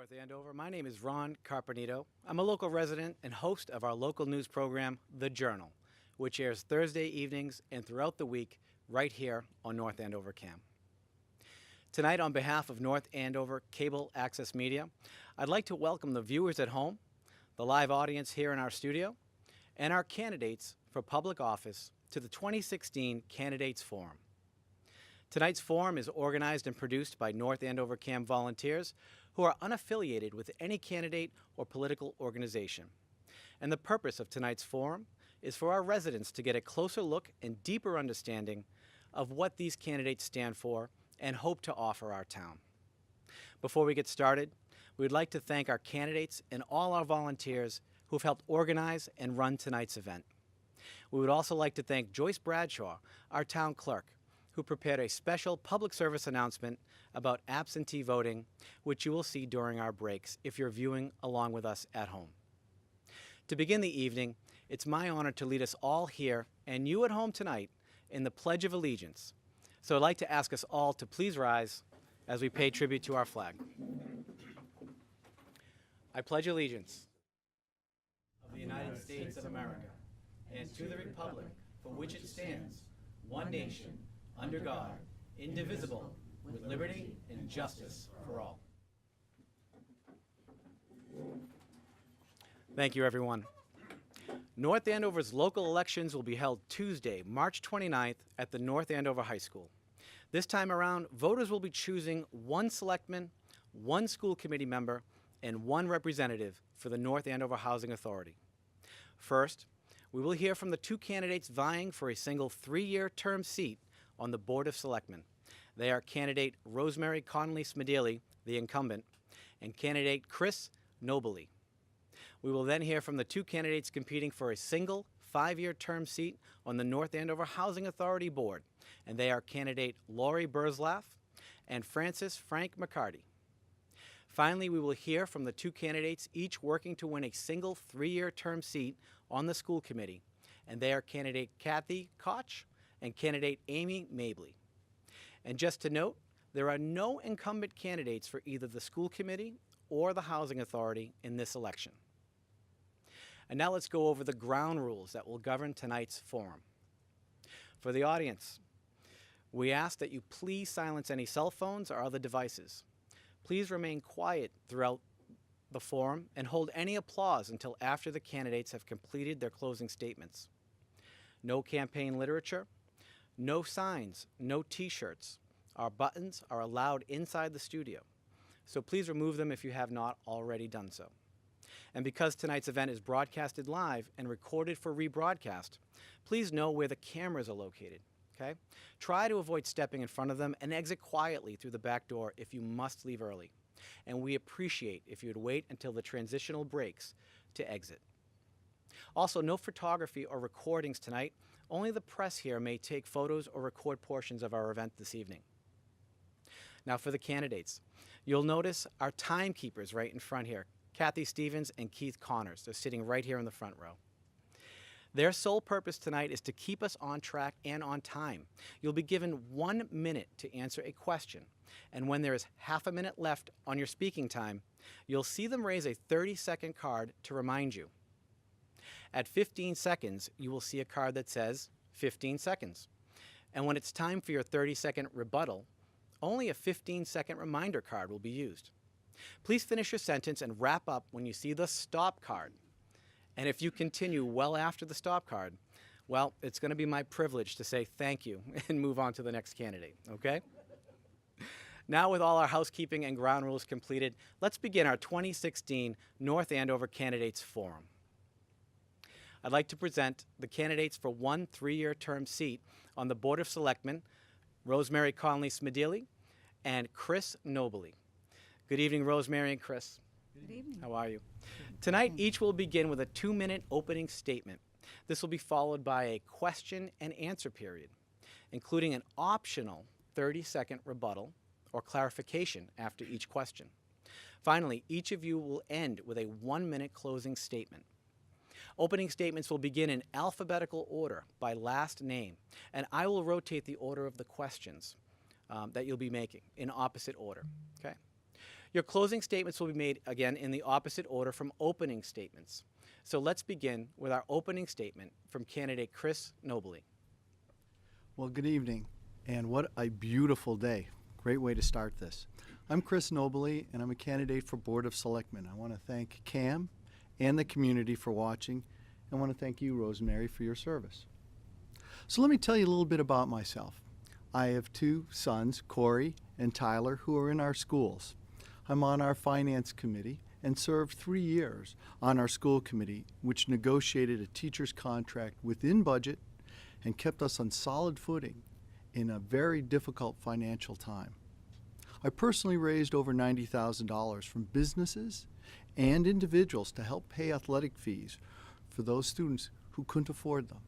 North Andover. My name is Ron Carpenito. I'm a local resident and host of our local news program, The Journal, which airs Thursday evenings and throughout the week right here on North Andover Cam. Tonight, on behalf of North Andover Cable Access Media, I'd like to welcome the viewers at home, the live audience here in our studio, and our candidates for public office to the 2016 Candidates Forum. Tonight's forum is organized and produced by North Andover Cam volunteers who are unaffiliated with any candidate or political organization. And the purpose of tonight's forum is for our residents to get a closer look and deeper understanding of what these candidates stand for and hope to offer our town. Before we get started, we would like to thank our candidates and all our volunteers who have helped organize and run tonight's event. We would also like to thank Joyce Bradshaw, our town clerk, who prepared a special public service announcement about absentee voting, which you will see during our breaks if you're viewing along with us at home. To begin the evening, it's my honor to lead us all here and you at home tonight in the Pledge of Allegiance. So I'd like to ask us all to please rise as we pay tribute to our flag. I pledge allegiance of the United States of America and to the republic for which it stands, one nation, under God, indivisible, with liberty and justice for all. Thank you, everyone. North Andover's local elections will be held Tuesday, March 29th at the North Andover High School. This time around, voters will be choosing one selectman, one school committee member, and one representative for the North Andover Housing Authority. First, we will hear from the two candidates vying for a single 3-year term seat on the Board of Selectmen. They are candidate Rosemary Smedile, the incumbent, and candidate Chris Nobile. We will then hear from the two candidates competing for a single 5-year term seat on the North Andover Housing Authority Board, and they are candidate Laurie Burzlaff and Frank McCarty. Finally, we will hear from the two candidates each working to win a single 3-year term seat on the school committee, and they are candidate Kathy Koch and candidate Amy Mabley. And just to note, there are no incumbent candidates for either the school committee or the housing authority in this election. And now let's go over the ground rules that will govern tonight's forum. For the audience, we ask that you please silence any cell phones or other devices. Please remain quiet throughout the forum and hold any applause until after the candidates have completed their closing statements. No campaign literature, no signs, no t-shirts. Our buttons are allowed inside the studio, so please remove them if you have not already done so. And because tonight's event is broadcasted live and recorded for rebroadcast, please know where the cameras are located, okay? Try to avoid stepping in front of them and exit quietly through the back door if you must leave early. And we appreciate if you would wait until the transitional breaks to exit. Also, no photography or recordings tonight. Only the press here may take photos or record portions of our event this evening. Now for the candidates. You'll notice our timekeepers right in front here, Kathy Stevens and Keith Connors. They're sitting right here in the front row. Their sole purpose tonight is to keep us on track and on time. You'll be given 1 minute to answer a question, and when there is half a minute left on your speaking time, you'll see them raise a 30-second card to remind you. At 15 seconds, you will see a card that says 15 seconds. And when it's time for your 30-second rebuttal, only a 15-second reminder card will be used. Please finish your sentence and wrap up when you see the stop card. And if you continue well after the stop card, well, it's going to be my privilege to say thank you and move on to the next candidate, okay? Now with all our housekeeping and ground rules completed, let's begin our 2016 North Andover Candidates Forum. I'd like to present the candidates for one 3-year term seat on the Board of Selectmen, Rosemary Smedile and Chris Nobile. Good evening, Rosemary and Chris. Good evening. How are you? Tonight, each will begin with a 2-minute opening statement. This will be followed by a question and answer period, including an optional 30-second rebuttal or clarification after each question. Finally, each of you will end with a 1-minute closing statement. Opening statements will begin in alphabetical order by last name, and I will rotate the order of the questions that you'll be making in opposite order, okay? Your closing statements will be made again in the opposite order from opening statements. So let's begin with our opening statement from candidate Chris Nobile. Well, good evening, and what a beautiful day. Great way to start this. I'm Chris Nobile, and I'm a candidate for Board of Selectmen. I want to thank Cam and the community for watching. I want to thank you, Rosemary, for your service. So let me tell you a little bit about myself. I have two sons, Corey and Tyler, who are in our schools. I'm on our finance committee and served 3 years on our school committee, which negotiated a teacher's contract within budget and kept us on solid footing in a very difficult financial time. I personally raised over $90,000 from businesses and individuals to help pay athletic fees for those students who couldn't afford them.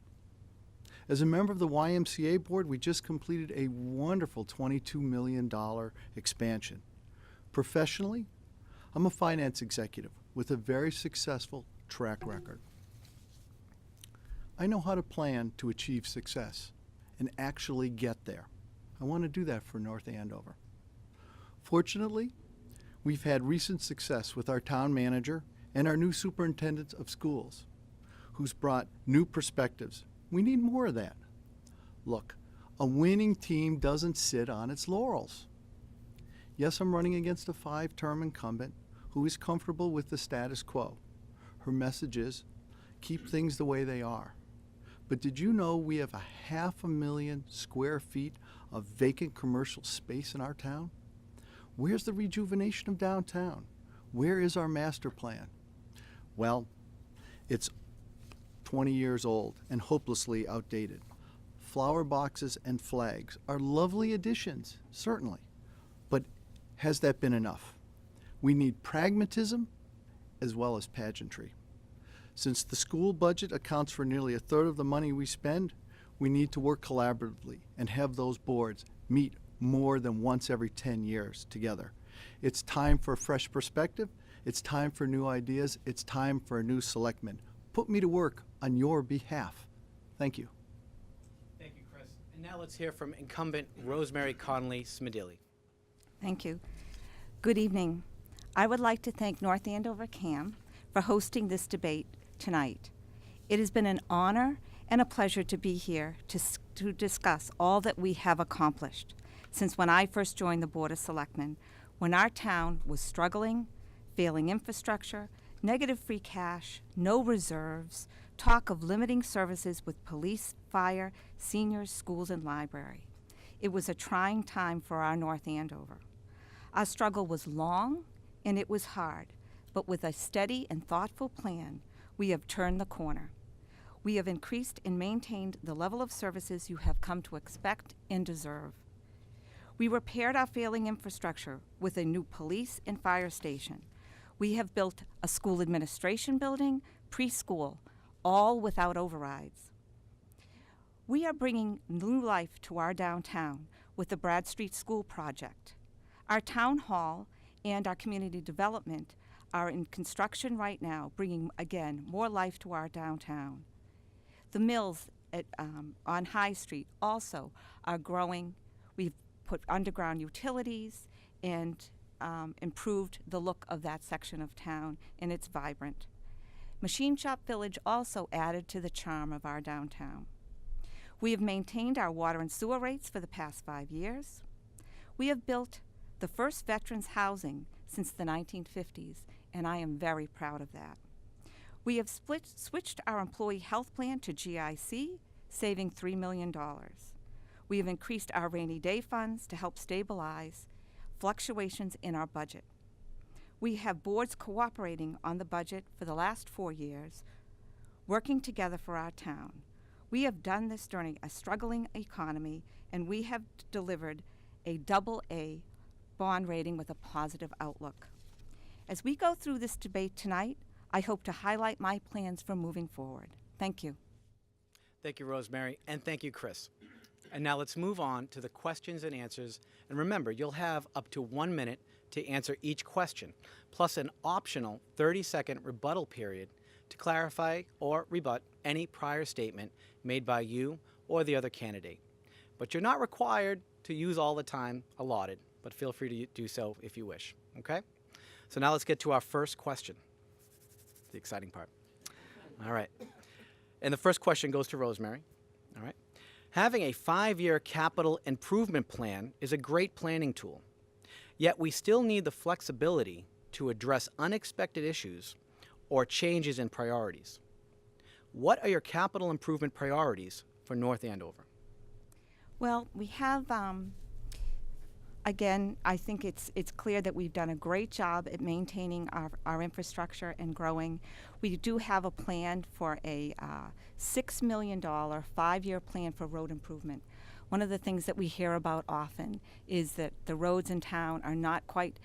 As a member of the YMCA board, we just completed a wonderful $22 million expansion. Professionally, I'm a finance executive with a very successful track record. I know how to plan to achieve success and actually get there. I want to do that for North Andover. Fortunately, we've had recent success with our town manager and our new superintendent of schools, who's brought new perspectives. We need more of that. Look, a winning team doesn't sit on its laurels. Yes, I'm running against a 5-term incumbent who is comfortable with the status quo. Her message is, keep things the way they are. But did you know we have 500,000 square feet of vacant commercial space in our town? Where's the rejuvenation of downtown? Where is our master plan? Well, it's 20 years old and hopelessly outdated. Flower boxes and flags are lovely additions, certainly. But has that been enough? We need pragmatism as well as pageantry. Since the school budget accounts for nearly a third of the money we spend, we need to work collaboratively and have those boards meet more than once every 10 years together. It's time for a fresh perspective. It's time for new ideas. It's time for a new selectman. Put me to work on your behalf. Thank you. Thank you, Chris. And now let's hear from incumbent Rosemary Connelly Smedile. Thank you. Good evening. I would like to thank North Andover CAM for hosting this debate tonight. It has been an honor and a pleasure to be here to discuss all that we have accomplished since when I first joined the Board of Selectmen, when our town was struggling, failing infrastructure, negative free cash, no reserves, talk of limiting services with police, fire, seniors, schools, and library. It was a trying time for our North Andover. Our struggle was long and it was hard, but with a steady and thoughtful plan, we have turned the corner. We have increased and maintained the level of services you have come to expect and deserve. We repaired our failing infrastructure with a new police and fire station. We have built a school administration building, preschool, all without overrides. We are bringing new life to our downtown with the Brad Street School project. Our town hall and our community development are in construction right now, bringing, again, more life to our downtown. The mills on High Street also are growing. We've put underground utilities and improved the look of that section of town, and it's vibrant. Machine Shop Village also added to the charm of our downtown. We have maintained our water and sewer rates for the past 5 years. We have built the first veterans housing since the 1950s, and I am very proud of that. We have switched our employee health plan to GIC, saving $3 million. We have increased our rainy day funds to help stabilize fluctuations in our budget. We have boards cooperating on the budget for the last 4 years, working together for our town. We have done this during a struggling economy, and we have delivered a AA bond rating with a positive outlook. As we go through this debate tonight, I hope to highlight my plans for moving forward. Thank you. Thank you, Rosemary, and thank you, Chris. And now let's move on to the questions and answers. And remember, you'll have up to 1 minute to answer each question, plus an optional 30-second rebuttal period to clarify or rebut any prior statement made by you or the other candidate. But you're not required to use all the time allotted, but feel free to do so if you wish, okay? So now let's get to our first question, the exciting part. All right. And the first question goes to Rosemary. All right. Having a 5-year capital improvement plan is a great planning tool. Yet we still need the flexibility to address unexpected issues or changes in priorities. What are your capital improvement priorities for North Andover? Well, we have, again, I think it's clear that we've done a great job at maintaining our infrastructure and growing. We do have a plan for a $6 million 5-year plan for road improvement. One of the things that we hear about often is that the roads in town are not quite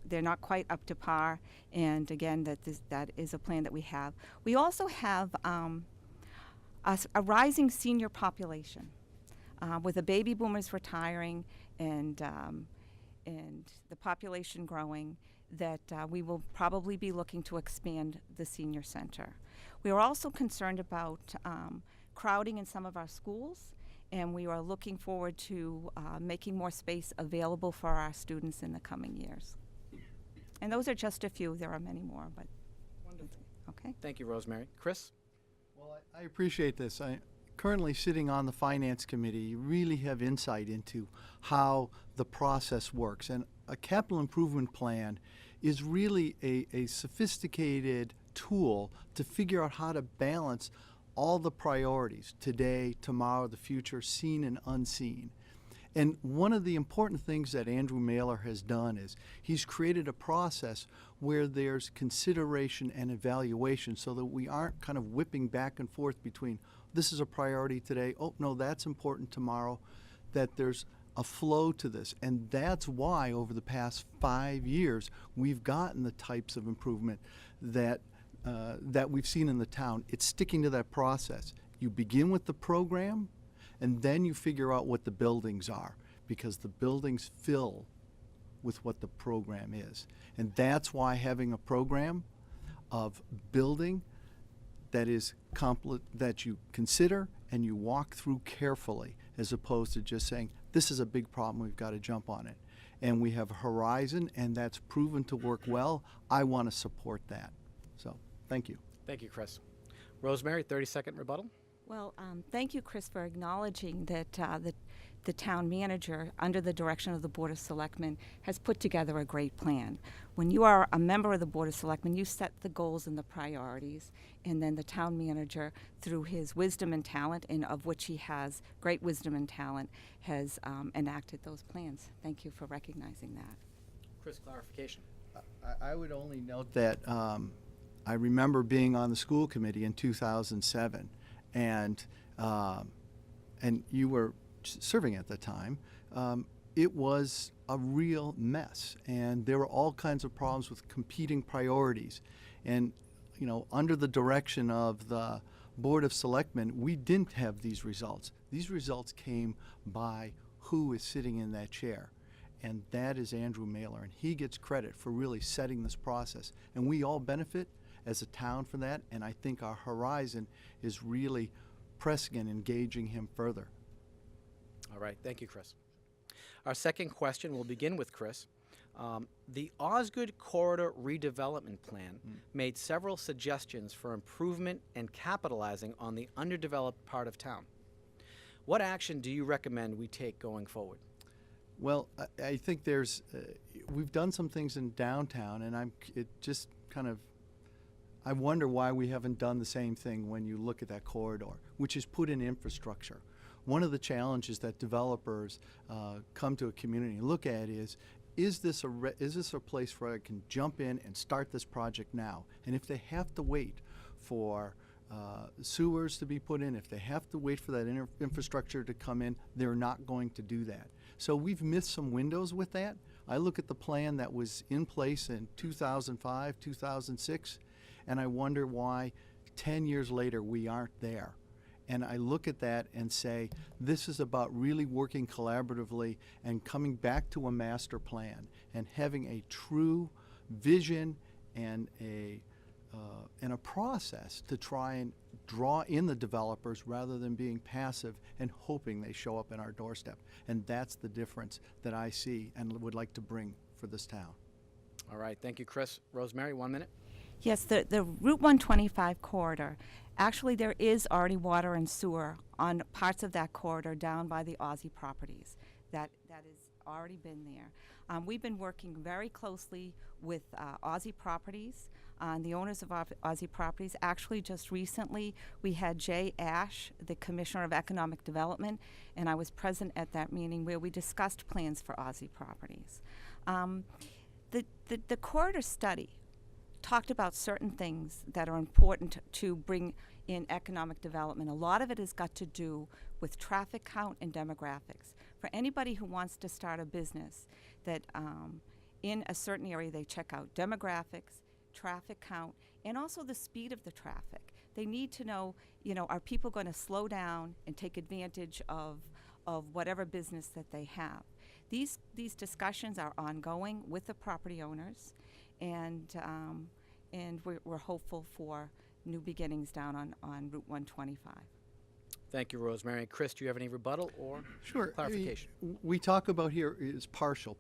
they're not quite up to par, and again, that is a plan that we have. We also have a rising senior population. With the baby boomers retiring and the population growing, that we will probably be looking to expand the senior center. We are also concerned about crowding in some of our schools, and we are looking forward to making more space available for our students in the coming years. And those are just a few. There are many more, but Wonderful. okay. Thank you, Rosemary. Chris? Well, I appreciate this. Currently sitting on the Finance Committee, you really have insight into how the process works. And a capital improvement plan is really a sophisticated tool to figure out how to balance all the priorities, today, tomorrow, the future, seen and unseen. And one of the important things that Andrew Mailer has done is he's created a process where there's consideration and evaluation so that we aren't kind of whipping back and forth between this is a priority today, oh no, that's important tomorrow, that there's a flow to this. And that's why over the past 5 years we've gotten the types of improvement that we've seen in the town. It's sticking to that process. You begin with the program, and then you figure out what the buildings are, because the buildings fill with what the program is. And that's why having a program of building that is that you consider and you walk through carefully, as opposed to just saying, this is a big problem, we've got to jump on it. And we have a horizon, and that's proven to work well. I want to support that. So, thank you. Thank you, Chris. Rosemary, 30-second rebuttal. Well, thank you, Chris, for acknowledging that the town manager, under the direction of the Board of Selectmen, has put together a great plan. When you are a member of the Board of Selectmen, you set the goals and the priorities, and then the town manager, through his wisdom and talent, and of which he has great wisdom and talent, has enacted those plans. Thank you for recognizing that. Chris, clarification. I would only note that I remember being on the school committee in 2007, and you were serving at the time. It was a real mess, and there were all kinds of problems with competing priorities. And you know, under the direction of the Board of Selectmen, we didn't have these results. These results came by who is sitting in that chair, and that is Andrew Mailer, and he gets credit for really setting this process. And we all benefit as a town from that, and I think our horizon is really pressing and engaging him further. All right. Thank you, Chris. Our second question will begin with Chris. The Osgood Corridor Redevelopment Plan made several suggestions for improvement and capitalizing on the underdeveloped part of town. What action do you recommend we take going forward? Well, I think there's, we've done some things in downtown, and I wonder why we haven't done the same thing when you look at that corridor, which is put in infrastructure. One of the challenges that developers come to a community and look at is this a place where I can jump in and start this project now? And if they have to wait for sewers to be put in, if they have to wait for that infrastructure to come in, they're not going to do that. So we've missed some windows with that. I look at the plan that was in place in 2005, 2006, and I wonder why 10 years later we aren't there. And I look at that and say, this is about really working collaboratively and coming back to a master plan and having a true vision and a process to try and draw in the developers rather than being passive and hoping they show up in our doorstep. And that's the difference that I see and would like to bring for this town. All right, thank you, Chris. Rosemary, 1 minute. Yes, the Route 125 corridor, actually there is already water and sewer on parts of that corridor down by the Aussie properties. That has already been there. We've been working very closely with Aussie properties, the owners of Aussie properties. Actually, just recently, we had Jay Ash, the Commissioner of Economic Development, and I was present at that meeting where we discussed plans for Aussie properties. The corridor study talked about certain things that are important to bring in economic development. A lot of it has got to do with traffic count and demographics. For anybody who wants to start a business, that in a certain area they check out demographics, traffic count, and also the speed of the traffic. They need to know, are people going to slow down and take advantage of whatever business that they have. These discussions are ongoing with the property owners, and we're hopeful for new beginnings down on Route 125. Thank you, Rosemary. Chris, do you have any rebuttal or Sure. clarification? We talk about here is partial.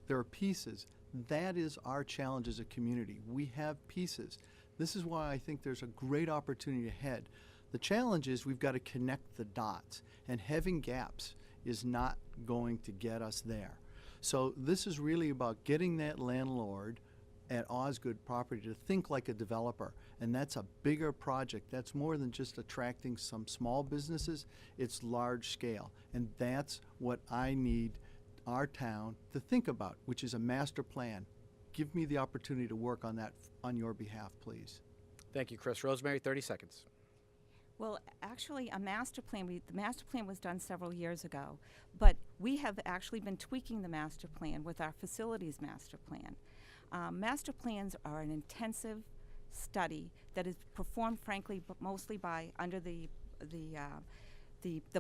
There are pieces. That is our challenge as a community. We have pieces. This is why I think there's a great opportunity ahead. The challenge is we've got to connect the dots, and having gaps is not going to get us there. So this is really about getting that landlord at Osgood Property to think like a developer, and that's a bigger project. That's more than just attracting some small businesses. It's large scale, and that's what I need our town to think about, which is a master plan. Give me the opportunity to work on that on your behalf, please. Thank you, Chris. Rosemary, 30 seconds. Well, actually, the master plan was done several years ago, but we have actually been tweaking the master plan with our facilities master plan. Master plans are an intensive study that is performed, frankly, but mostly under the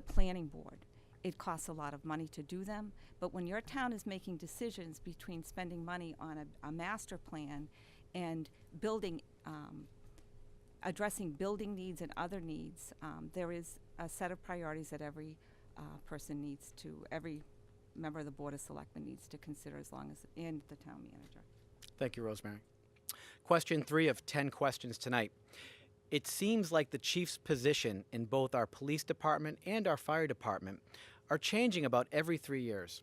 planning board. It costs a lot of money to do them, but when your town is making decisions between spending money on a master plan and building, addressing building needs and other needs, there is a set of priorities that every every member of the Board of Selectmen needs to consider, and the town manager. Thank you, Rosemary. Question 3 of 10 questions tonight. It seems like the chief's position in both our police department and our fire department are changing about every 3 years.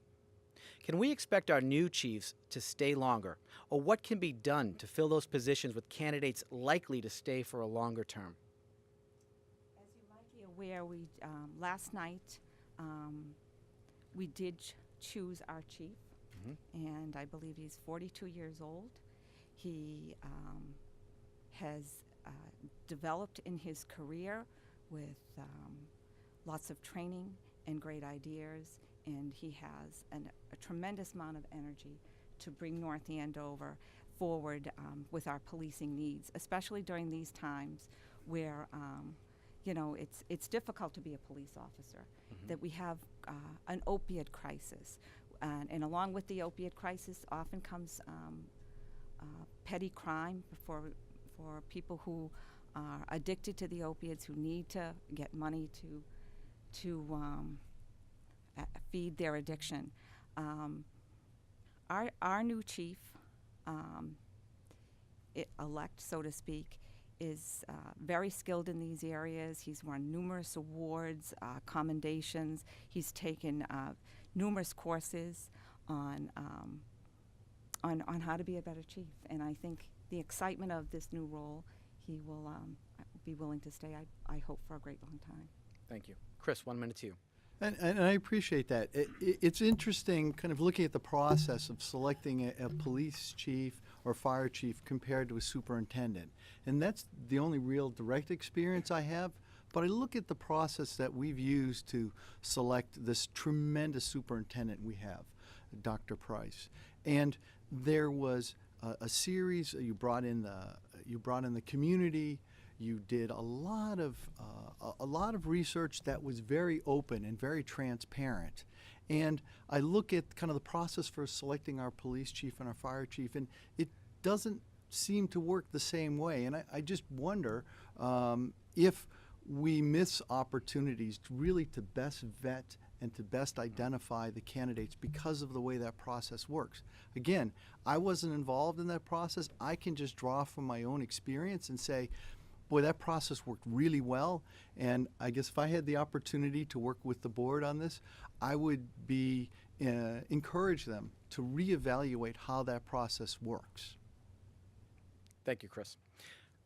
Can we expect our new chiefs to stay longer, or what can be done to fill those positions with candidates likely to stay for a longer term? As you might be aware, last night we did choose our chief. And I believe he's 42 years old. He has developed in his career with lots of training and great ideas, and he has a tremendous amount of energy to bring North Andover forward with our policing needs, especially during these times where it's difficult to be a police officer, that we have an opiate crisis. And along with the opiate crisis often comes petty crime for people who are addicted to the opiates, who need to get money to feed their addiction. Our new chief, elect, so to speak, is very skilled in these areas. He's won numerous awards, commendations. He's taken numerous courses on how to be a better chief, and I think the excitement of this new role, he will be willing to stay, I hope, for a great long time. Thank you. Chris, 1 minute to you. And I appreciate that. It's interesting kind of looking at the process of selecting a police chief or fire chief compared to a superintendent. And that's the only real direct experience I have. But I look at the process that we've used to select this tremendous superintendent we have, Dr. Price. And there was a series. You brought in the community. You did a lot of research that was very open and very transparent. And I look at kind of the process for selecting our police chief and our fire chief, and it doesn't seem to work the same way. And I just wonder if we miss opportunities really to best vet and to best identify the candidates because of the way that process works. Again, I wasn't involved in that process. I can just draw from my own experience and say, boy, that process worked really well. And I guess if I had the opportunity to work with the board on this, I would encourage them to reevaluate how that process works. Thank you, Chris.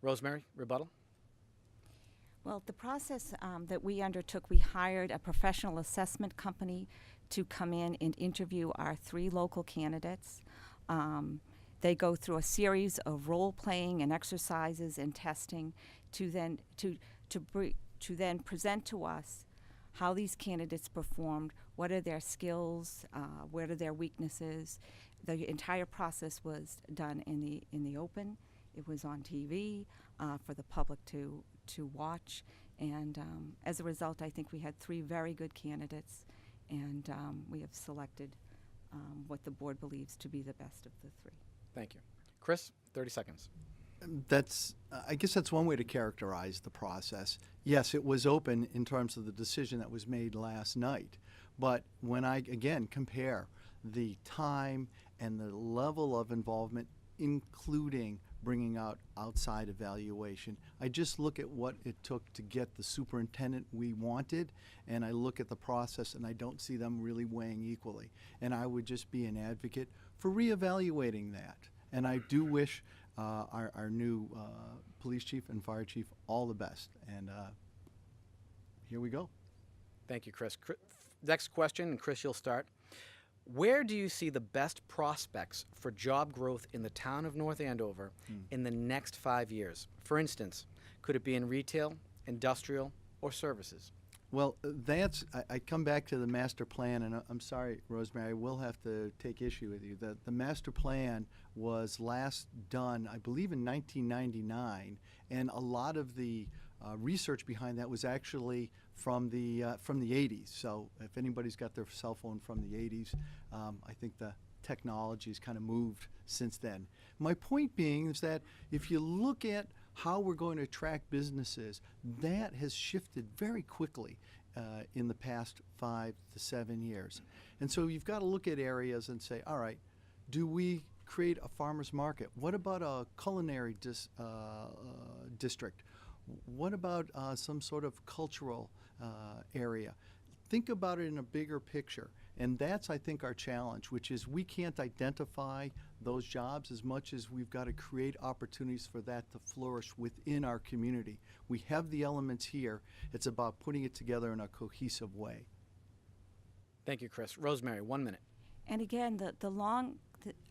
Rosemary, rebuttal? Well, the process that we undertook, we hired a professional assessment company to come in and interview our 3 local candidates. They go through a series of role-playing and exercises and testing to then present to us how these candidates performed, what are their skills, what are their weaknesses. The entire process was done in the open. It was on TV for the public to watch, and as a result, I think we had 3 very good candidates, and we have selected what the board believes to be the best of the 3. Thank you. Chris, 30 seconds. I guess that's one way to characterize the process. Yes, it was open in terms of the decision that was made last night, but when I, again, compare the time and the level of involvement, including bringing out outside evaluation, I just look at what it took to get the superintendent we wanted, and I look at the process and I don't see them really weighing equally. And I would just be an advocate for reevaluating that. And I do wish our new police chief and fire chief all the best. And here we go. Thank you, Chris. Next question, and Chris, you'll start. Where do you see the best prospects for job growth in the town of North Andover in the next 5 years? For instance, could it be in retail, industrial, or services? Well, I come back to the master plan, and I'm sorry, Rosemary, I will have to take issue with you. The master plan was last done, I believe, in 1999, and a lot of the research behind that was actually from the 80s. So if anybody's got their cell phone from the 80s, I think the technology has kind of moved since then. My point being is that if you look at how we're going to attract businesses, that has shifted very quickly in the past 5 to 7 years. And so you've got to look at areas and say, all right, do we create a farmer's market? What about a culinary district? What about some sort of cultural area? Think about it in a bigger picture. And that's, I think, our challenge, which is we can't identify those jobs as much as we've got to create opportunities for that to flourish within our community. We have the elements here. It's about putting it together in a cohesive way. Thank you, Chris. Rosemary, 1 minute. And again,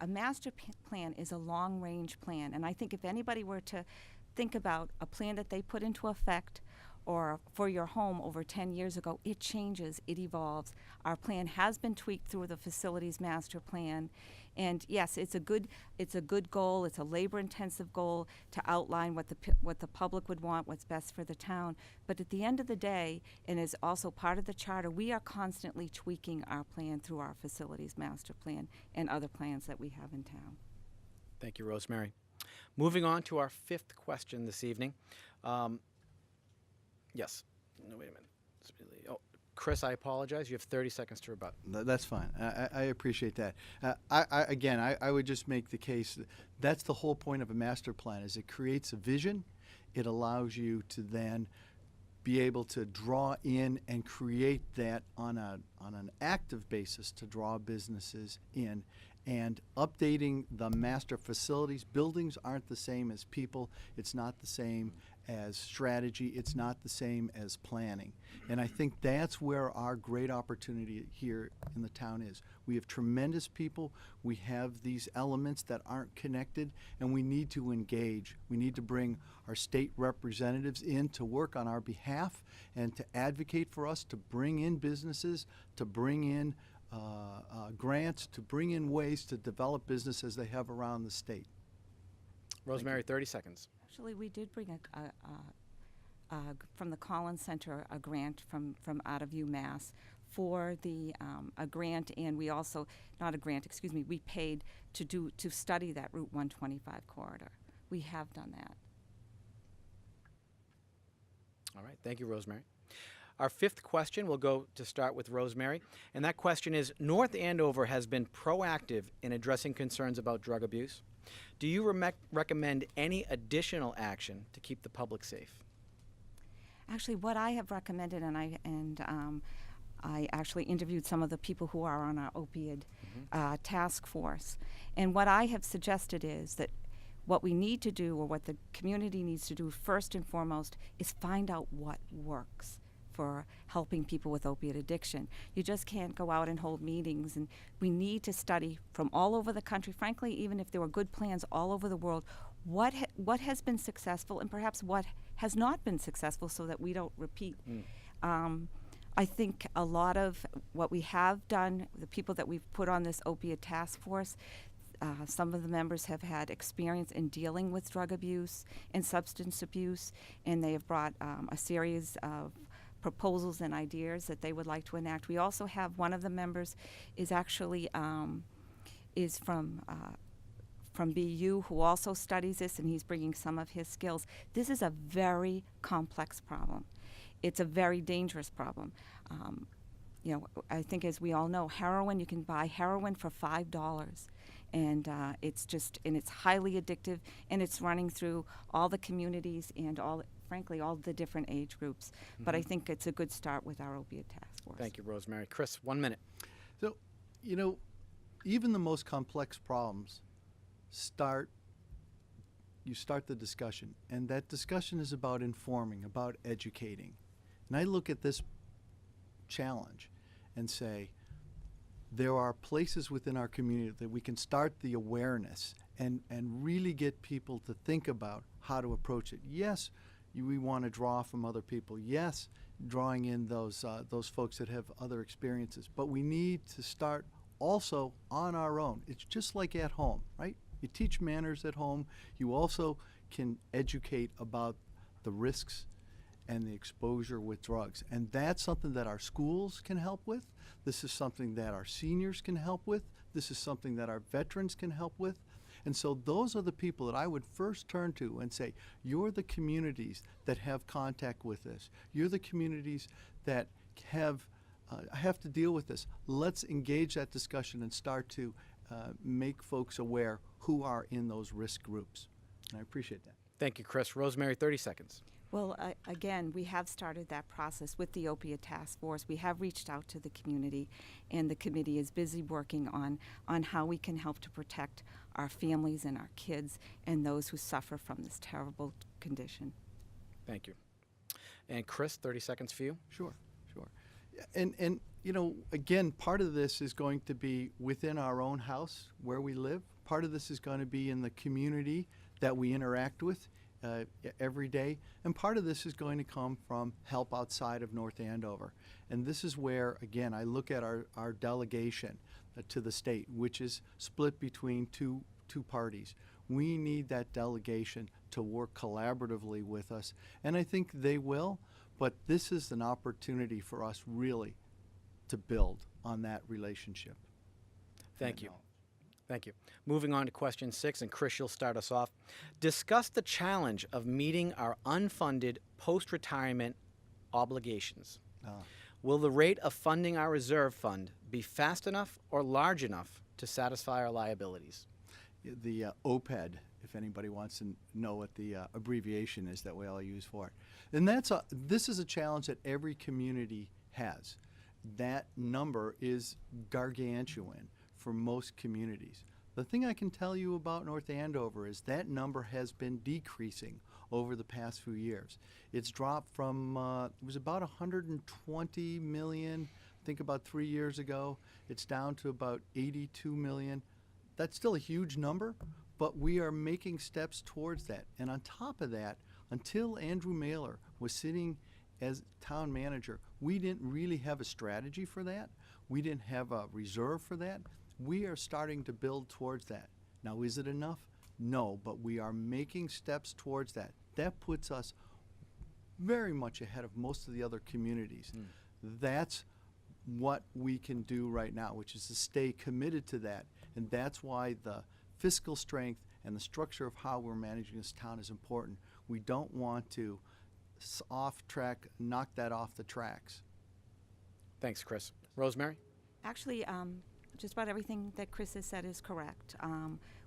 a master plan is a long-range plan, and I think if anybody were to think about a plan that they put into effect or for your home over 10 years ago, it changes, it evolves. Our plan has been tweaked through the facilities master plan. And yes, it's a good goal. It's a labor-intensive goal to outline what the public would want, what's best for the town. But at the end of the day, and as also part of the charter, we are constantly tweaking our plan through our facilities master plan and other plans that we have in town. Thank you, Rosemary. Moving on to our 5th question this evening. Yes. No, wait a minute. Oh, Chris, I apologize. You have 30 seconds to rebut. That's fine. I appreciate that. I would just make the case that's the whole point of a master plan is it creates a vision. It allows you to then be able to draw in and create that on an active basis to draw businesses in. And updating the master facilities, buildings aren't the same as people. It's not the same as strategy. It's not the same as planning. And I think that's where our great opportunity here in the town is. We have tremendous people. We have these elements that aren't connected, and we need to engage. We need to bring our state representatives in to work on our behalf and to advocate for us to bring in businesses, to bring in grants, to bring in ways to develop business as they have around the state. Rosemary, 30 seconds. Actually, we did bring from the Collins Center a grant from out of UMass for a grant, and we also, not a grant, excuse me, we paid to study that Route 125 corridor. We have done that. All right. Thank you, Rosemary. Our fifth question will go to start with Rosemary, and that question is, North Andover has been proactive in addressing concerns about drug abuse. Do you recommend any additional action to keep the public safe? Actually, what I have recommended, I actually interviewed some of the people who are on our opioid task force, and what I have suggested is that what we need to do, or what the community needs to do first and foremost, is find out what works for helping people with opiate addiction. You just can't go out and hold meetings, and we need to study from all over the country, frankly, even if there were good plans all over the world, what has been successful and perhaps what has not been successful, so that we don't repeat. I think a lot of what we have done, the people that we've put on this opiate task force, some of the members have had experience in dealing with drug abuse and substance abuse, and they have brought a series of proposals and ideas that they would like to enact. We also have one of the members is actually is from BU, who also studies this, and he's bringing some of his skills. This is a very complex problem. It's a very dangerous problem. I think, as we all know, heroin, you can buy heroin for $5. And it's highly addictive, and it's running through all the communities and frankly, all the different age groups. But I think it's a good start with our opiate task force. Thank you, Rosemary. Chris, 1 minute. So, even the most complex problems you start the discussion, and that discussion is about informing, about educating. And I look at this challenge and say, there are places within our community that we can start the awareness and really get people to think about how to approach it. Yes, we want to draw from other people. Yes, drawing in those folks that have other experiences. But we need to start also on our own. It's just like at home, right? You teach manners at home. You also can educate about the risks and the exposure with drugs. And that's something that our schools can help with. This is something that our seniors can help with. This is something that our veterans can help with. And so those are the people that I would first turn to and say, you're the communities that have contact with this. You're the communities that have to deal with this. Let's engage that discussion and start to make folks aware who are in those risk groups. And I appreciate that. Thank you, Chris. Rosemary, 30 seconds. Well, again, we have started that process with the opiate task force. We have reached out to the community, and the committee is busy working on how we can help to protect our families and our kids and those who suffer from this terrible condition. Thank you. And Chris, 30 seconds for you. Sure. And again, part of this is going to be within our own house where we live. Part of this is going to be in the community that we interact with every day. And part of this is going to come from help outside of North Andover. And this is where, again, I look at our delegation to the state, which is split between two parties. We need that delegation to work collaboratively with us. And I think they will, but this is an opportunity for us really to build on that relationship. Thank you. Thank you. Moving on to question 6, and Chris, you'll start us off. Discuss the challenge of meeting our unfunded post-retirement obligations. Will the rate of funding our reserve fund be fast enough or large enough to satisfy our liabilities? The OPED, if anybody wants to know what the abbreviation is that we all use for it. And this is a challenge that every community has. That number is gargantuan for most communities. The thing I can tell you about North Andover is that number has been decreasing over the past few years. It's dropped from, it was about 120 million, I think about 3 years ago. It's down to about 82 million. That's still a huge number, but we are making steps towards that. And on top of that, until Andrew Mailer was sitting as town manager, we didn't really have a strategy for that. We didn't have a reserve for that. We are starting to build towards that. Now, is it enough? No, but we are making steps towards that. That puts us very much ahead of most of the other communities. That's what we can do right now, which is to stay committed to that. And that's why the fiscal strength and the structure of how we're managing this town is important. We don't want to off track, knock that off the tracks. Thanks, Chris. Rosemary? Actually, just about everything that Chris has said is correct.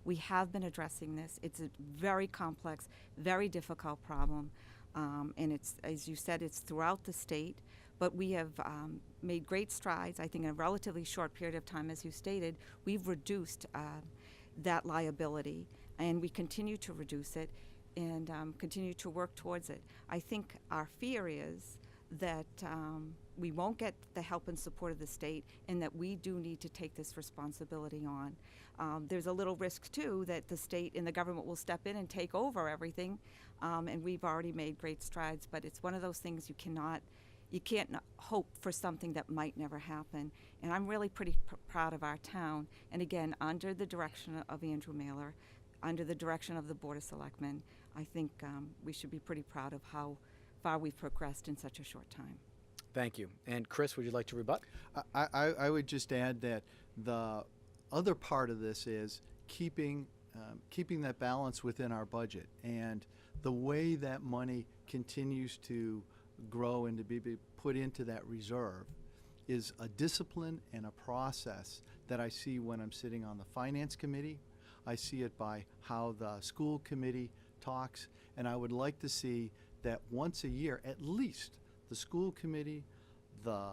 We have been addressing this. It's a very complex, very difficult problem, and it's, as you said, it's throughout the state. But we have made great strides. I think in a relatively short period of time, as you stated, we've reduced that liability, and we continue to reduce it and continue to work towards it. I think our fear is that we won't get the help and support of the state, and that we do need to take this responsibility on. There's a little risk, too, that the state and the government will step in and take over everything, and we've already made great strides, but it's one of those things you can't hope for something that might never happen. And I'm really pretty proud of our town, and again, under the direction of Andrew Mailer, under the direction of the Board of Selectmen, I think we should be pretty proud of how far we've progressed in such a short time. Thank you. And Chris, would you like to rebut? I would just add that the other part of this is keeping that balance within our budget, and the way that money continues to grow and to be put into that reserve is a discipline and a process that I see when I'm sitting on the finance committee. I see it by how the school committee talks, and I would like to see that once a year, at least, the school committee, the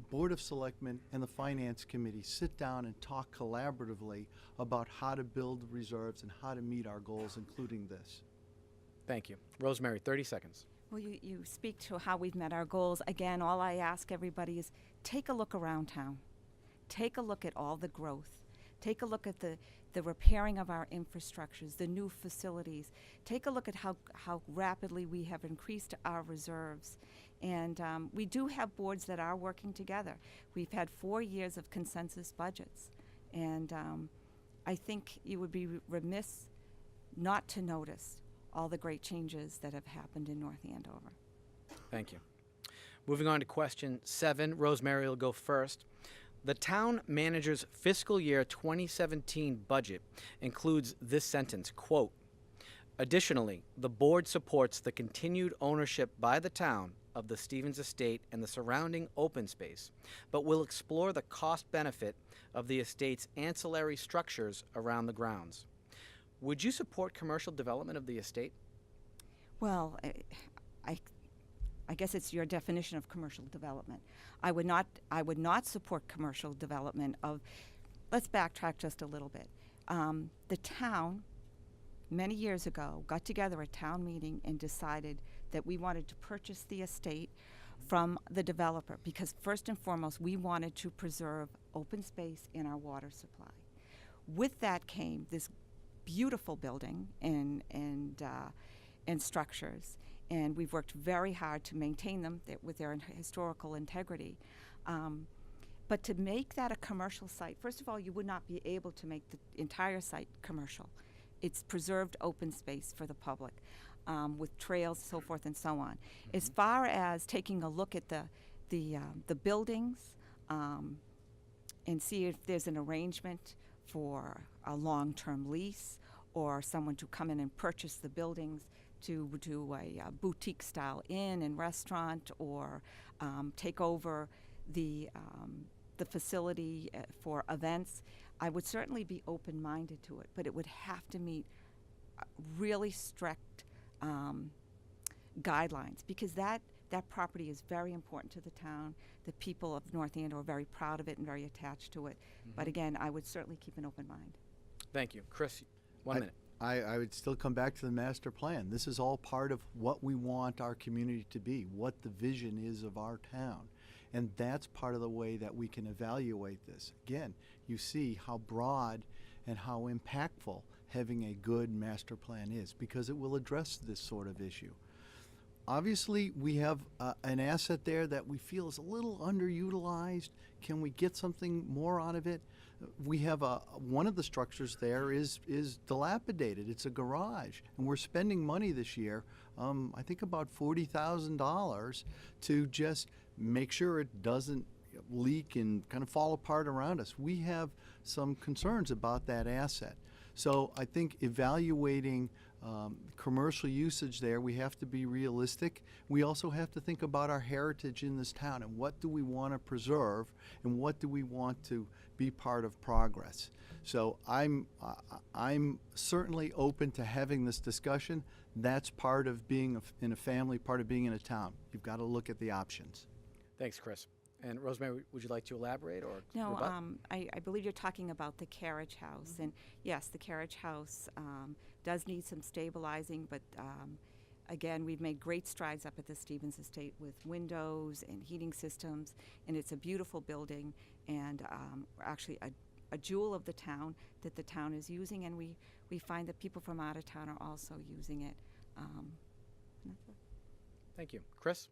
Board of Selectmen, and the Finance Committee sit down and talk collaboratively about how to build reserves and how to meet our goals, including this. Thank you. Rosemary, 30 seconds. Well, you speak to how we've met our goals. Again, all I ask everybody is take a look around town. Take a look at all the growth. Take a look at the repairing of our infrastructures, the new facilities. Take a look at how rapidly we have increased our reserves. And we do have boards that are working together. We've had 4 years of consensus budgets. And I think you would be remiss not to notice all the great changes that have happened in North Andover. Thank you. Moving on to question 7. Rosemary will go first. The town manager's fiscal year 2017 budget includes this sentence, quote, "Additionally, the board supports the continued ownership by the town of the Stevens estate and the surrounding open space, but will explore the cost benefit of the estate's ancillary structures around the grounds." Would you support commercial development of the estate? Well, I guess it's your definition of commercial development. I would not support commercial development of. Let's backtrack just a little bit. The town, many years ago, got together at town meeting and decided that we wanted to purchase the estate from the developer because first and foremost, we wanted to preserve open space in our water supply. With that came this beautiful building and structures, and we've worked very hard to maintain them with their historical integrity. But to make that a commercial site, first of all, you would not be able to make the entire site commercial. It's preserved open space for the public with trails, so forth and so on. Mm-hmm. As far as taking a look at the buildings and see if there's an arrangement for a long-term lease or someone to come in and purchase the buildings to do a boutique-style inn and restaurant, or take over the facility for events, I would certainly be open-minded to it, but it would have to meet really strict guidelines, because that property is very important to the town. The people of North Andover are very proud of it and very attached to it. Mm-hmm. But again, I would certainly keep an open mind. Thank you. Chris, 1 minute. I would still come back to the master plan. This is all part of what we want our community to be, what the vision is of our town. And that's part of the way that we can evaluate this. Again, you see how broad and how impactful having a good master plan is, because it will address this sort of issue. Obviously, we have an asset there that we feel is a little underutilized. Can we get something more out of it? We have one of the structures there is dilapidated. It's a garage, and we're spending money this year, I think about $40,000 to just make sure it doesn't leak and kind of fall apart around us. We have some concerns about that asset. So I think evaluating commercial usage there. We have to be realistic. We also have to think about our heritage in this town and what do we want to preserve and what do we want to be part of progress. So I'm certainly open to having this discussion. That's part of being in a family, part of being in a town. You've got to look at the options. Thanks, Chris. And Rosemary, would you like to elaborate or No, rebut? I believe you're talking about the carriage house. And yes, the carriage house does need some stabilizing, but again, we've made great strides up at the Stevens Estate with windows and heating systems, and it's a beautiful building and actually a jewel of the town that the town is using, and we find that people from out of town are also using it. And that's it. Thank you. Chris?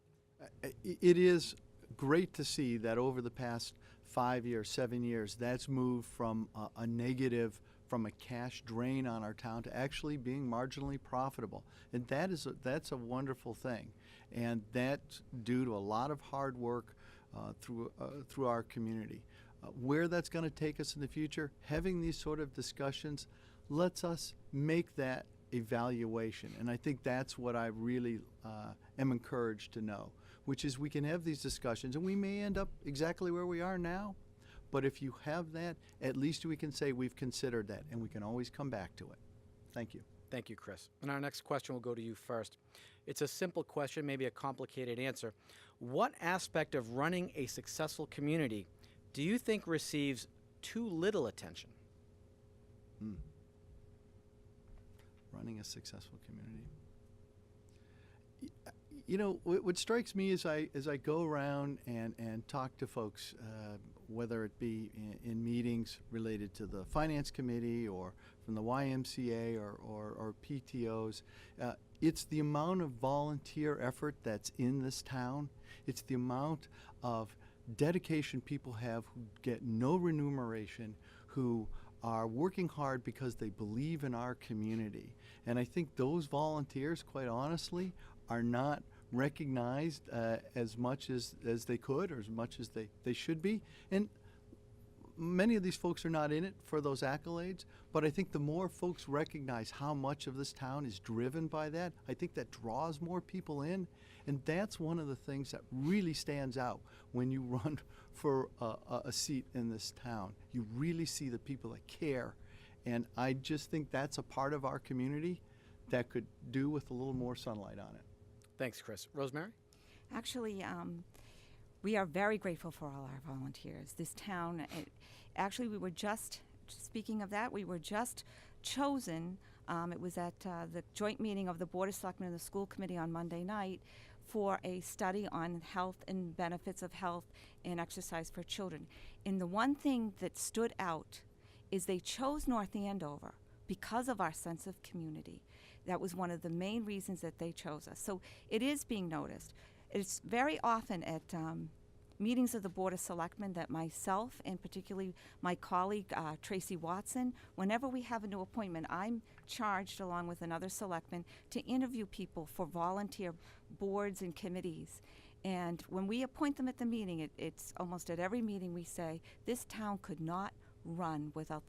It is great to see that over the past 5 years, 7 years, that's moved from a negative, from a cash drain on our town to actually being marginally profitable. And that's a wonderful thing. And that's due to a lot of hard work through our community. Where that's going to take us in the future, having these sort of discussions lets us make that evaluation. And I think that's what I really am encouraged to know, which is we can have these discussions and we may end up exactly where we are now, but if you have that, at least we can say we've considered that and we can always come back to it. Thank you. Thank you, Chris. And our next question will go to you first. It's a simple question, maybe a complicated answer. What aspect of running a successful community do you think receives too little attention? Running a successful community. You know, what strikes me as I go around and talk to folks, whether it be in meetings related to the Finance Committee or from the YMCA or PTOs, it's the amount of volunteer effort that's in this town. It's the amount of dedication people have who get no remuneration, who are working hard because they believe in our community. And I think those volunteers, quite honestly, are not recognized as much as they could or as much as they should be. And many of these folks are not in it for those accolades, but I think the more folks recognize how much of this town is driven by that, I think that draws more people in. And that's one of the things that really stands out when you run for a seat in this town. You really see the people that care. And I just think that's a part of our community that could do with a little more sunlight on it. Thanks, Chris. Rosemary? Actually, we are very grateful for all our volunteers. This town, actually, we were just, speaking of that, we were just chosen. It was at the joint meeting of the Board of Selectmen and the School Committee on Monday night for a study on health and benefits of health and exercise for children. And the one thing that stood out is they chose North Andover because of our sense of community. That was one of the main reasons that they chose us. So it is being noticed. It's very often at meetings of the Board of Selectmen that myself and particularly my colleague Tracy Watson, whenever we have a new appointment, I'm charged along with another selectman to interview people for volunteer boards and committees. And when we appoint them at the meeting, it's almost at every meeting we say, this town could not run without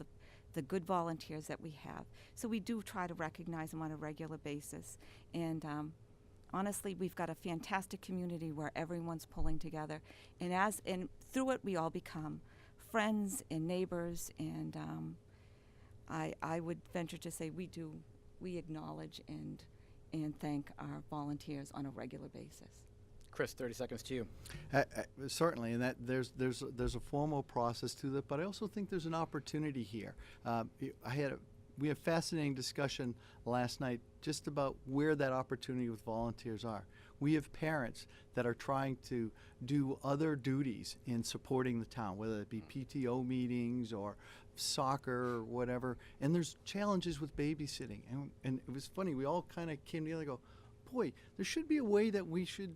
the good volunteers that we have. So we do try to recognize them on a regular basis. And honestly, we've got a fantastic community where everyone's pulling together. And through it, we all become friends and neighbors. And I would venture to say we acknowledge and thank our volunteers on a regular basis. Chris, 30 seconds to you. Certainly, and that there's a formal process to that, but I also think there's an opportunity here. We had a fascinating discussion last night just about where that opportunity with volunteers are. We have parents that are trying to do other duties in supporting the town, whether it be PTO meetings or soccer or whatever, and there's challenges with babysitting. And it was funny, we all kind of came together and go, boy, there should be a way that we should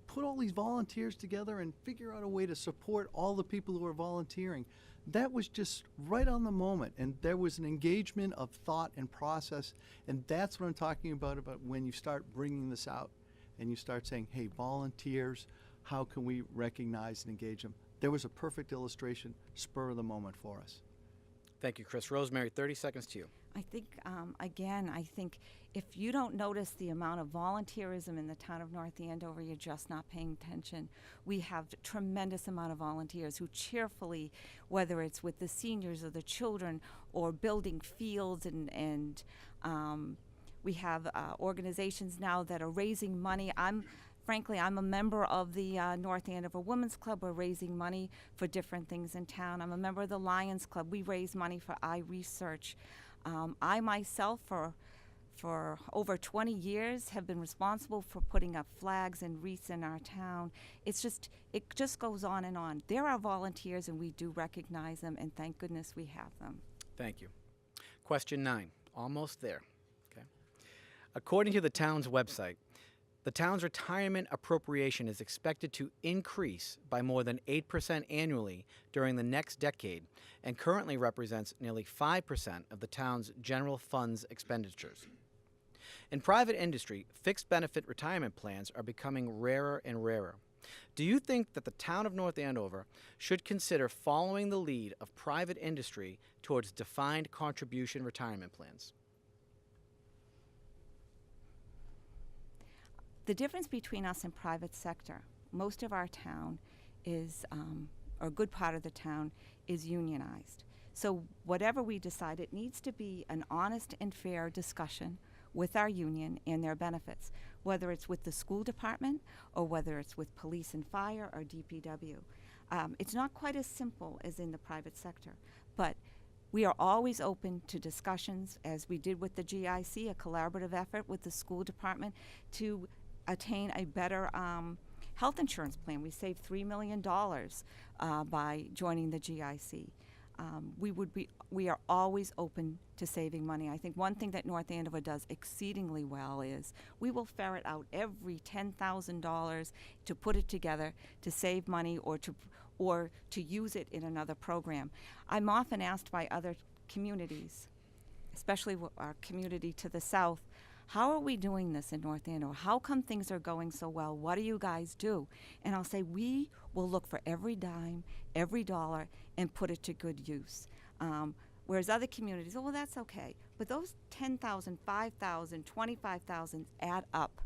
put all these volunteers together and figure out a way to support all the people who are volunteering. That was just right on the moment, and there was an engagement of thought and process, and that's what I'm talking about when you start bringing this out and you start saying, hey, volunteers, how can we recognize and engage them? There was a perfect illustration, spur of the moment for us. Thank you, Chris. Rosemary, 30 seconds to you. I think, again, I think if you don't notice the amount of volunteerism in the town of North Andover, you're just not paying attention. We have a tremendous amount of volunteers who cheerfully, whether it's with the seniors or the children or building fields, and we have organizations now that are raising money. Frankly, I'm a member of the North Andover Women's Club. We're raising money for different things in town. I'm a member of the Lions Club. We raise money for eye research. I myself, for over 20 years, have been responsible for putting up flags and wreaths in our town. It just goes on and on. There are volunteers, and we do recognize them, and thank goodness we have them. Thank you. Question 9. Almost there. Okay. According to the town's website, the town's retirement appropriation is expected to increase by more than 8% annually during the next decade and currently represents nearly 5% of the town's general funds expenditures. In private industry, fixed benefit retirement plans are becoming rarer and rarer. Do you think that the town of North Andover should consider following the lead of private industry towards defined contribution retirement plans? The difference between us and private sector, most of our town is, or a good part of the town, is unionized. So whatever we decide, it needs to be an honest and fair discussion with our union and their benefits, whether it's with the school department or whether it's with police and fire or DPW. It's not quite as simple as in the private sector, but we are always open to discussions, as we did with the GIC, a collaborative effort with the school department to attain a better health insurance plan. We saved $3 million by joining the GIC. We are always open to saving money. I think one thing that North Andover does exceedingly well is we will ferret out every $10,000 to put it together to save money or to use it in another program. I'm often asked by other communities, especially our community to the south, how are we doing this in North Andover? How come things are going so well? What do you guys do? And I'll say we will look for every dime, every dollar, and put it to good use. Whereas other communities, oh, well, that's okay. But those 10,000, 5,000, 25,000 add up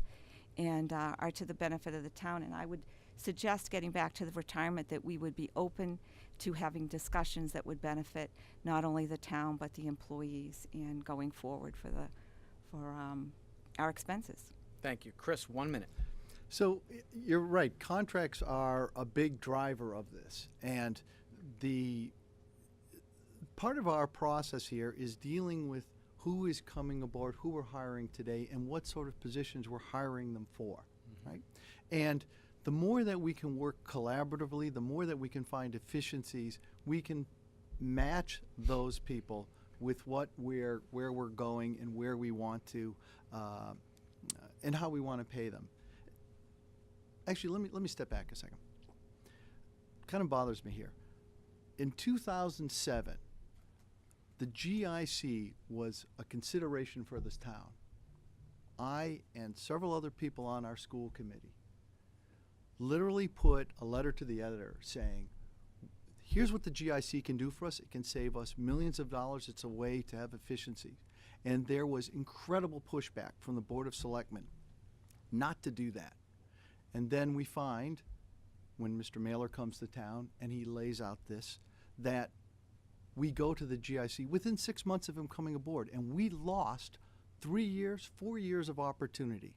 and are to the benefit of the town. And I would suggest, getting back to the retirement, that we would be open to having discussions that would benefit not only the town but the employees and going forward for our expenses. Thank you. Chris, 1 minute. So you're right. Contracts are a big driver of this. And the part of our process here is dealing with who is coming aboard, who we're hiring today, and what sort of positions we're hiring them for, right? And the more that we can work collaboratively, the more that we can find efficiencies, we can match those people with where we're going and where we want to, and how we want to pay them. Actually, let me step back a second. Kind of bothers me here. In 2007, the GIC was a consideration for this town. I and several other people on our school committee literally put a letter to the editor saying, here's what the GIC can do for us. It can save us millions of dollars. It's a way to have efficiency. And there was incredible pushback from the Board of Selectmen not to do that. And then we find, when Mr. Mailer comes to town and he lays out this, that we go to the GIC within 6 months of him coming aboard, and we lost 4 years of opportunity.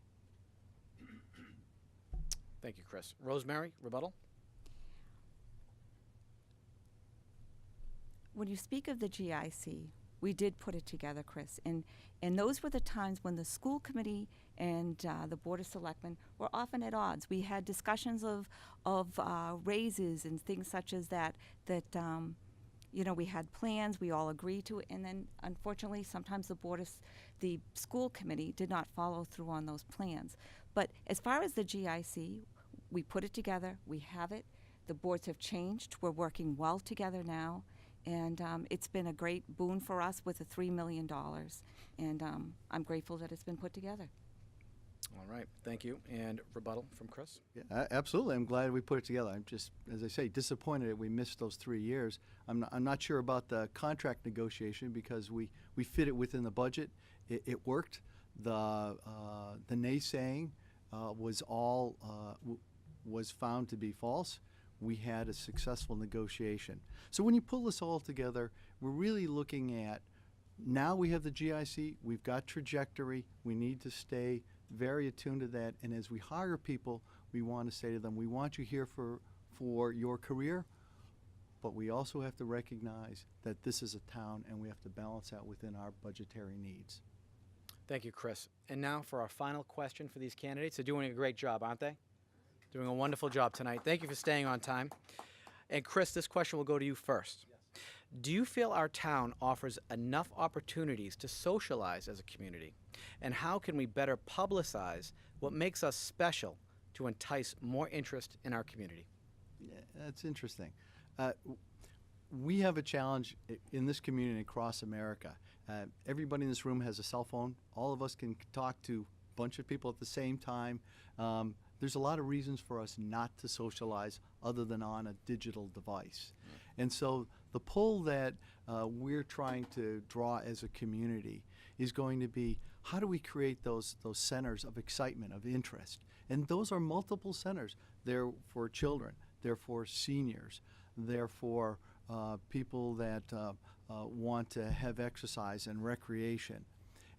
Thank you, Chris. Rosemary, rebuttal? When you speak of the GIC, we did put it together, Chris, and those were the times when the school committee and the Board of Selectmen were often at odds. We had discussions of raises and things such as that, we had plans, we all agreed to it, and then unfortunately sometimes the school committee did not follow through on those plans. But as far as the GIC, we put it together, we have it, the boards have changed, we're working well together now, and it's been a great boon for us with the $3 million, and I'm grateful that it's been put together. All right, thank you. And rebuttal from Chris? Yeah, absolutely. I'm glad we put it together. I'm just, as I say, disappointed that we missed those 3 years. I'm not sure about the contract negotiation because we fit it within the budget. It worked. The naysaying was found to be false. We had a successful negotiation. So when you pull this all together, we're really looking at now we have the GIC, we've got trajectory, we need to stay very attuned to that, and as we hire people, we want to say to them, we want you here for your career, but we also have to recognize that this is a town and we have to balance that within our budgetary needs. Thank you, Chris. And now for our final question for these candidates. They're doing a great job, aren't they? Doing a wonderful job tonight. Thank you for staying on time. And Chris, this question will go to you first. Yes. Do you feel our town offers enough opportunities to socialize as a community? And how can we better publicize what makes us special to entice more interest in our community? Yeah, that's interesting. We have a challenge in this community and across America. Everybody in this room has a cell phone. All of us can talk to a bunch of people at the same time. There's a lot of reasons for us not to socialize other than on a digital device. And so the pull that we're trying to draw as a community is going to be, how do we create those centers of excitement, of interest? And those are multiple centers. They're for children, they're for seniors, they're for people that want to have exercise and recreation.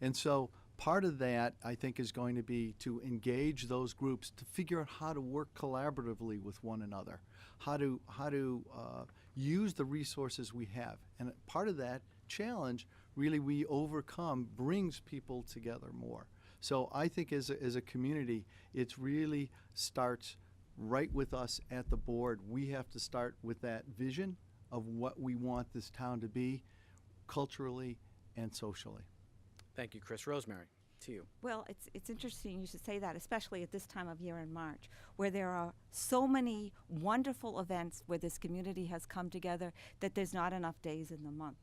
And so part of that, I think, is going to be to engage those groups to figure out how to work collaboratively with one another, how to use the resources we have. And part of that challenge, really, we overcome, brings people together more. So I think as a community, it really starts right with us at the board. We have to start with that vision of what we want this town to be culturally and socially. Thank you, Chris. Rosemary, to you. Well, it's interesting you should say that, especially at this time of year in March, where there are so many wonderful events where this community has come together that there's not enough days in the month.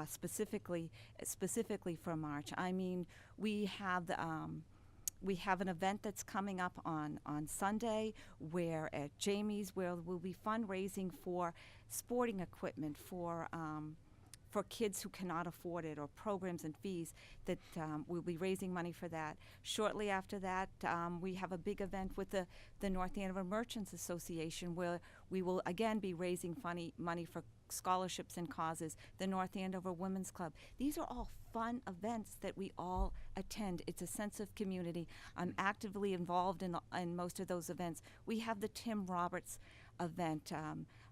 Specifically for March. I mean, we have an event that's coming up on Sunday where at Jamie's, where we'll be fundraising for sporting equipment for kids who cannot afford it, or programs and fees that we'll be raising money for that. Shortly after that, we have a big event with the North Andover Merchants Association where we will again be raising money for scholarships and causes, the North Andover Women's Club. These are all fun events that we all attend. It's a sense of community. I'm actively involved in most of those events. We have the Tim Roberts event,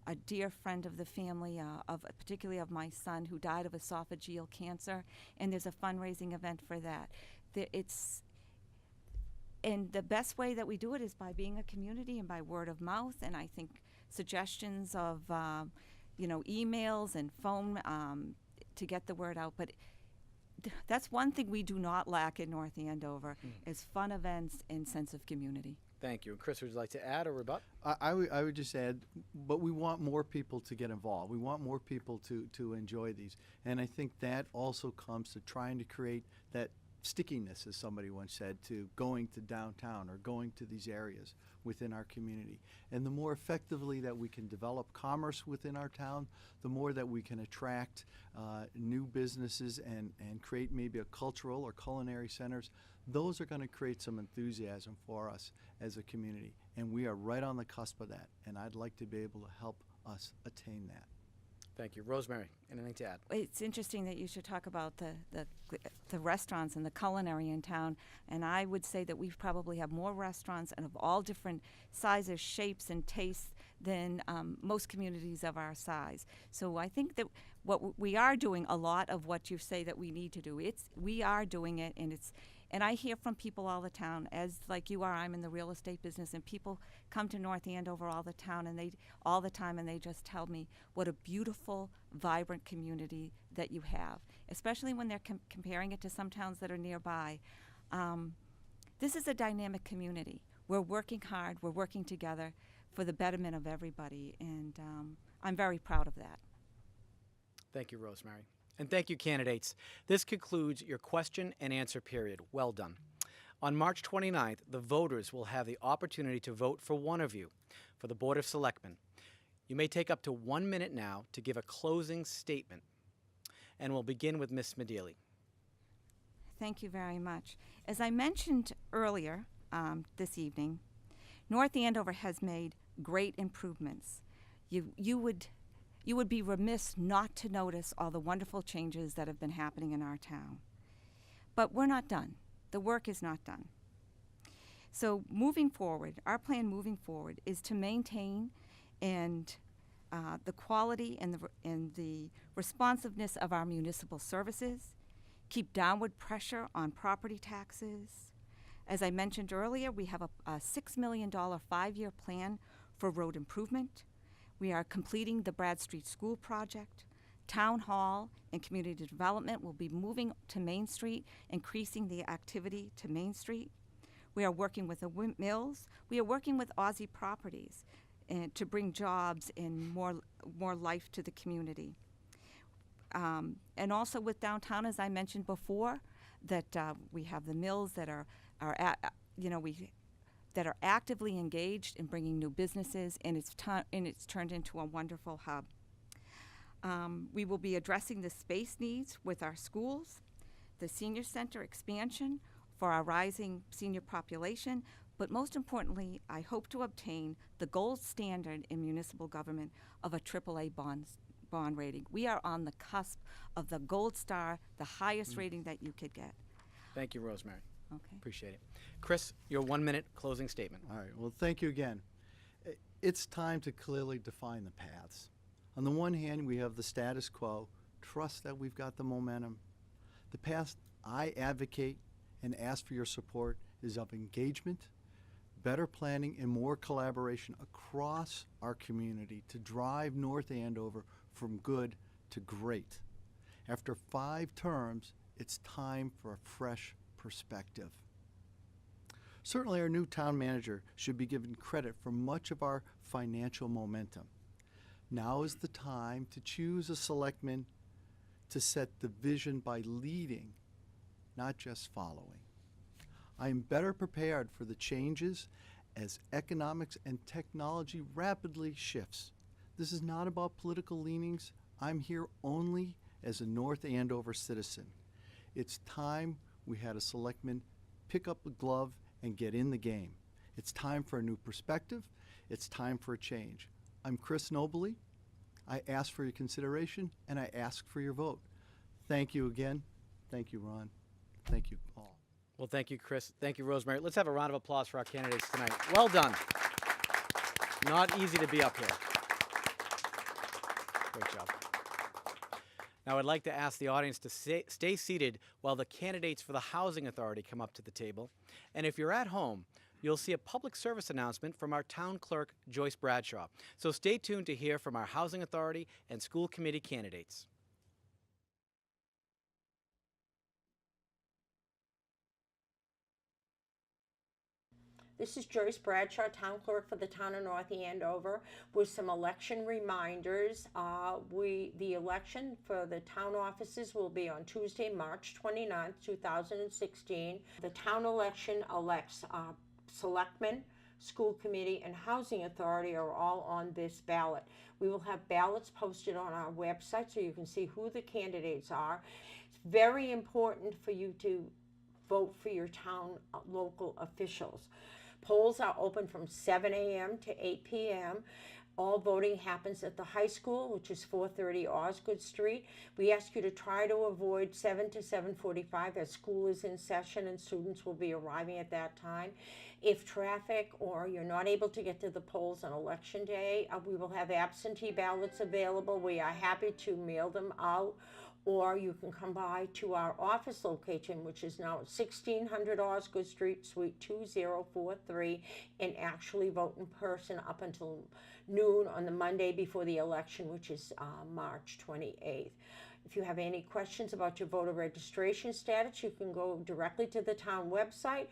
a dear friend of the family, particularly of my son, who died of esophageal cancer, and there's a fundraising event for that. And the best way that we do it is by being a community and by word of mouth, and I think suggestions of emails and phone to get the word out. But that's one thing we do not lack in North Andover is fun events and sense of community. Thank you. And Chris, would you like to add or rebut? I would just add, but we want more people to get involved. We want more people to enjoy these. And I think that also comes to trying to create that stickiness, as somebody once said, to going to downtown or going to these areas within our community. And the more effectively that we can develop commerce within our town, the more that we can attract new businesses and create maybe a cultural or culinary centers. Those are going to create some enthusiasm for us as a community. And we are right on the cusp of that. And I'd like to be able to help us attain that. Thank you. Rosemary, anything to add? It's interesting that you should talk about the restaurants and the culinary in town, and I would say that we probably have more restaurants and of all different sizes, shapes, and tastes than most communities of our size. So I think that what we are doing, a lot of what you say that we need to do, we are doing it, and I hear from people all the time, as like you are, I'm in the real estate business, and people come to North Andover all the time, and they just tell me what a beautiful, vibrant community that you have, especially when they're comparing it to some towns that are nearby. This is a dynamic community. We're working hard, we're working together for the betterment of everybody, and I'm very proud of that. Thank you, Rosemary. And thank you, candidates. This concludes your question and answer period. Well done. On March 29th, the voters will have the opportunity to vote for one of you for the Board of Selectmen. You may take up to 1 minute now to give a closing statement. And we'll begin with Ms. Smedile. Thank you very much. As I mentioned earlier this evening, North Andover has made great improvements. You would be remiss not to notice all the wonderful changes that have been happening in our town. But we're not done. The work is not done. So moving forward, our plan moving forward is to maintain and the quality and the responsiveness of our municipal services, keep downward pressure on property taxes. As I mentioned earlier, we have a $6 million 5-year plan for road improvement. We are completing the Brad Street School project. Town Hall and Community Development will be moving to Main Street, increasing the activity to Main Street. We are working with the Mills. We are working with Aussie Properties to bring jobs and more life to the community. And also with downtown, as I mentioned before, that we have the Mills that are actively engaged in bringing new businesses, and it's turned into a wonderful hub. We will be addressing the space needs with our schools, the senior center expansion for our rising senior population, but most importantly, I hope to obtain the gold standard in municipal government of a AAA bond rating. We are on the cusp of the gold star, the highest rating that you could get. Thank you, Rosemary. Okay. Appreciate it. Chris, your 1 minute closing statement. All right, well, thank you again. It's time to clearly define the paths. On the one hand, we have the status quo, trust that we've got the momentum. The path I advocate and ask for your support is of engagement, better planning, and more collaboration across our community to drive North Andover from good to great. After 5 terms, it's time for a fresh perspective. Certainly, our new town manager should be given credit for much of our financial momentum. Now is the time to choose a selectman to set the vision by leading, not just following. I am better prepared for the changes as economics and technology rapidly shifts. This is not about political leanings. I'm here only as a North Andover citizen. It's time we had a selectman pick up the glove and get in the game. It's time for a new perspective. It's time for a change. I'm Chris Nobile. I ask for your consideration, and I ask for your vote. Thank you again. Thank you, Ron. Thank you all. Well, thank you, Chris. Thank you, Rosemary. Let's have a round of applause for our candidates tonight. Well done. Not easy to be up here. Great job. Now, I'd like to ask the audience to stay seated while the candidates for the Housing Authority come up to the table. And if you're at home, you'll see a public service announcement from our town clerk, Joyce Bradshaw. So stay tuned to hear from our Housing Authority and school committee candidates. This is Joyce Bradshaw, Town Clerk for the Town of North Andover, with some election reminders. The election for the town offices will be on Tuesday, March 29th, 2016. The town election elects Selectmen, School Committee, and Housing Authority are all on this ballot. We will have ballots posted on our website so you can see who the candidates are. It's very important for you to vote for your town local officials. Polls are open from 7 a.m. to 8 p.m. All voting happens at the high school, which is 430 Osgood Street. We ask you to try to avoid 7 to 7:45 as school is in session and students will be arriving at that time. If traffic or you're not able to get to the polls on election day, we will have absentee ballots available. We are happy to mail them out. Or you can come by to our office location, which is now at 1600 Osgood Street, Suite 2043, and actually vote in person up until noon on the Monday before the election, which is March 28th. If you have any questions about your voter registration status, you can go directly to the town website.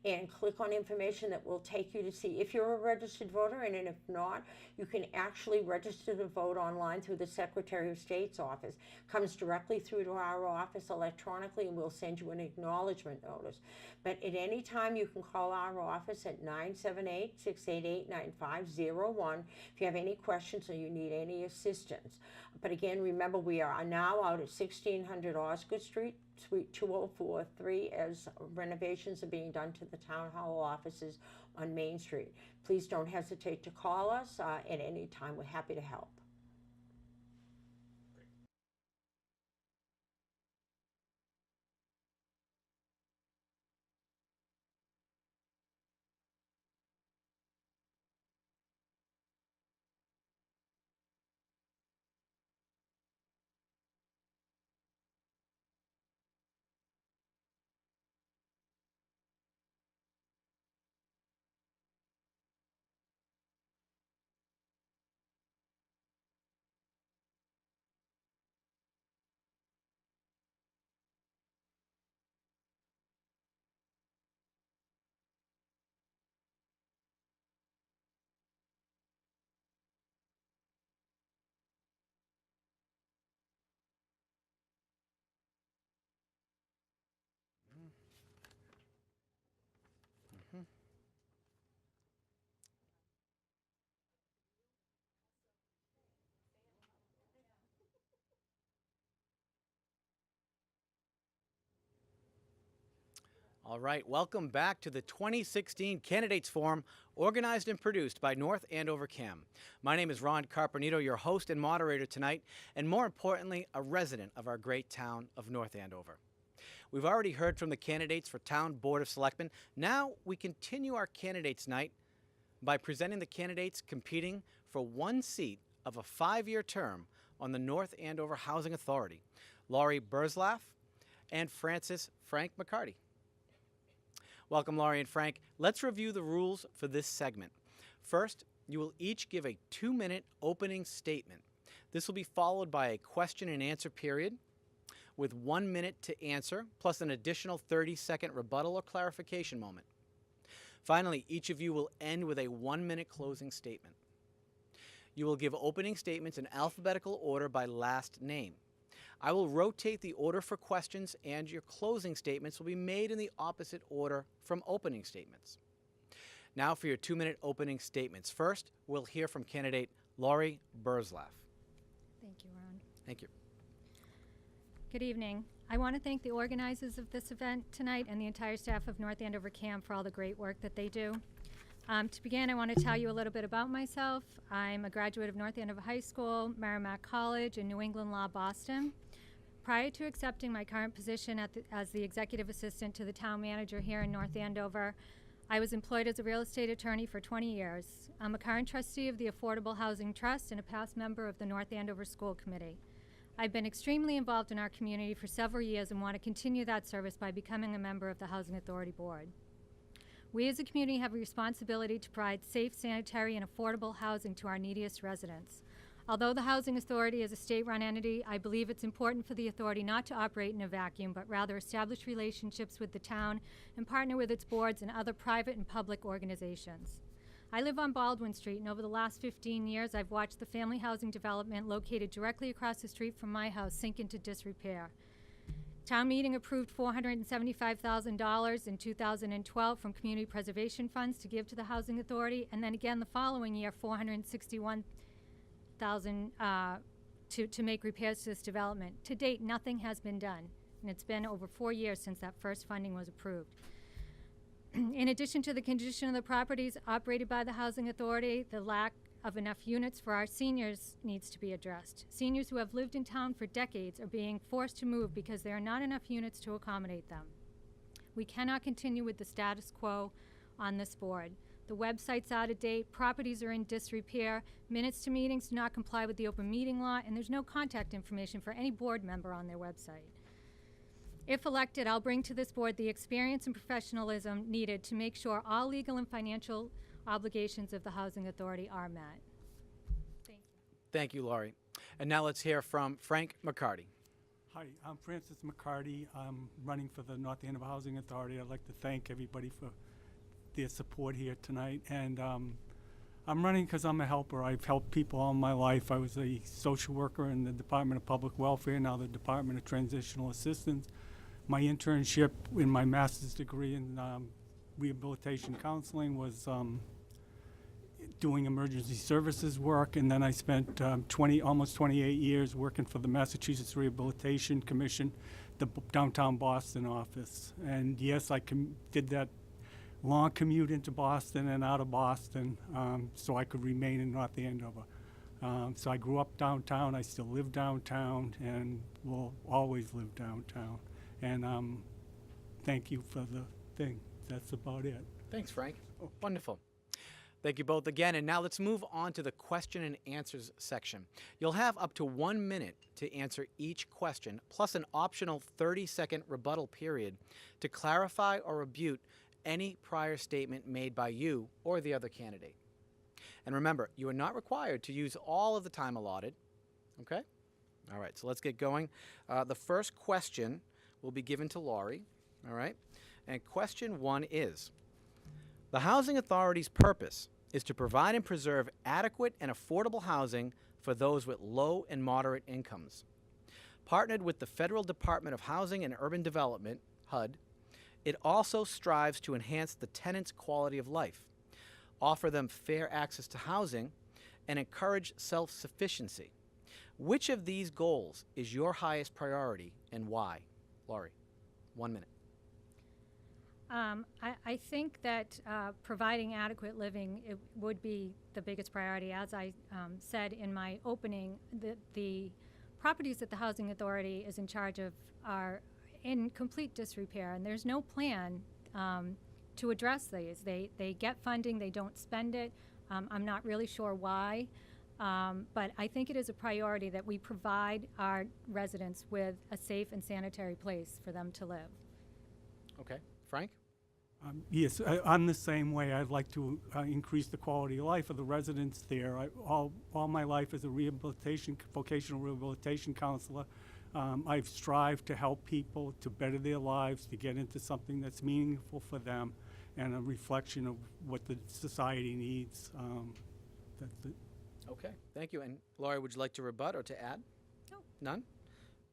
and click on information that will take you to see if you're a registered voter, and if not, you can actually register to vote online through the Secretary of State's office. Comes directly through to our office electronically, and we'll send you an acknowledgement notice. But at any time, you can call our office at 978-688-9501 if you have any questions or you need any assistance. But again, remember, we are now out at 1600 Osgood Street, Suite 2043, as renovations are being done to the town hall offices on Main Street. Please don't hesitate to call us at any time. We're happy to help. All right, welcome back to the 2016 Candidates Forum, organized and produced by North Andover CAM. My name is Ron Carpenito, your host and moderator tonight, and more importantly, a resident of our great town of North Andover. We've already heard from the candidates for Town Board of Selectmen. Now we continue our candidates night by presenting the candidates competing for one seat of a 5-year term on the North Andover Housing Authority, Laurie Burzlaff and Frank McCarty. Welcome, Laurie and Frank. Let's review the rules for this segment. First, you will each give a 2-minute opening statement. This will be followed by a question and answer period with 1 minute to answer, plus an additional 30-second rebuttal or clarification moment. Finally, each of you will end with a 1-minute closing statement. You will give opening statements in alphabetical order by last name. I will rotate the order for questions, and your closing statements will be made in the opposite order from opening statements. Now for your 2-minute opening statements. First, we'll hear from candidate Laurie Burzlaff. Thank you, Ron. Thank you. Good evening. I want to thank the organizers of this event tonight and the entire staff of North Andover CAM for all the great work that they do. To begin, I want to tell you a little bit about myself. I'm a graduate of North Andover High School, Merrimack College, and New England Law, Boston. Prior to accepting my current position as the executive assistant to the town manager here in North Andover, I was employed as a real estate attorney for 20 years. I'm a current trustee of the Affordable Housing Trust and a past member of the North Andover School Committee. I've been extremely involved in our community for several years and want to continue that service by becoming a member of the Housing Authority Board. We as a community have a responsibility to provide safe, sanitary, and affordable housing to our neediest residents. Although the Housing Authority is a state-run entity, I believe it's important for the authority not to operate in a vacuum, but rather establish relationships with the town and partner with its boards and other private and public organizations. I live on Baldwin Street, and over the last 15 years, I've watched the family housing development located directly across the street from my house sink into disrepair. Town meeting approved $475,000 in 2012 from community preservation funds to give to the Housing Authority, and then again the following year, $461,000 to make repairs to this development. To date, nothing has been done, and it's been over 4 years since that first funding was approved. In addition to the condition of the properties operated by the Housing Authority, the lack of enough units for our seniors needs to be addressed. Seniors who have lived in town for decades are being forced to move because there are not enough units to accommodate them. We cannot continue with the status quo on this board. The website's out of date, properties are in disrepair, minutes to meetings do not comply with the open meeting law, and there's no contact information for any board member on their website. If elected, I'll bring to this board the experience and professionalism needed to make sure all legal and financial obligations of the Housing Authority are met. Thank you. Thank you, Laurie. And now let's hear from Frank McCarty. Hi, I'm Francis McCarty. I'm running for the North Andover Housing Authority. I'd like to thank everybody for their support here tonight. And I'm running because I'm a helper. I've helped people all my life. I was a social worker in the Department of Public Welfare, now the Department of Transitional Assistance. My internship in my master's degree in rehabilitation counseling was doing emergency services work, and then I spent almost 28 years working for the Massachusetts Rehabilitation Commission, the downtown Boston office. And yes, I did that long commute into Boston and out of Boston so I could remain in North Andover. So I grew up downtown, I still live downtown, and will always live downtown. And thank you for the thing. That's about it. Thanks, Frank. Wonderful. Thank you both again. And now let's move on to the question and answers section. You'll have up to 1 minute to answer each question, plus an optional 30-second rebuttal period to clarify or rebut any prior statement made by you or the other candidate. And remember, you are not required to use all of the time allotted. Okay? All right, so let's get going. The first question will be given to Laurie. All right? And question 1 is, the Housing Authority's purpose is to provide and preserve adequate and affordable housing for those with low and moderate incomes. Partnered with the Federal Department of Housing and Urban Development, HUD, it also strives to enhance the tenants' quality of life, offer them fair access to housing, and encourage self-sufficiency. Which of these goals is your highest priority and why? Laurie, 1 minute. I think that providing adequate living would be the biggest priority. As I said in my opening, the properties that the Housing Authority is in charge of are in complete disrepair, and there's no plan to address these. They get funding, they don't spend it. I'm not really sure why, but I think it is a priority that we provide our residents with a safe and sanitary place for them to live. Okay. Frank? Yes, I'm the same way. I'd like to increase the quality of life of the residents there. All my life as a vocational rehabilitation counselor, I've strived to help people to better their lives, to get into something that's meaningful for them and a reflection of what the society needs. That's it. Okay, thank you. And Laurie, would you like to rebut or to add? No. None?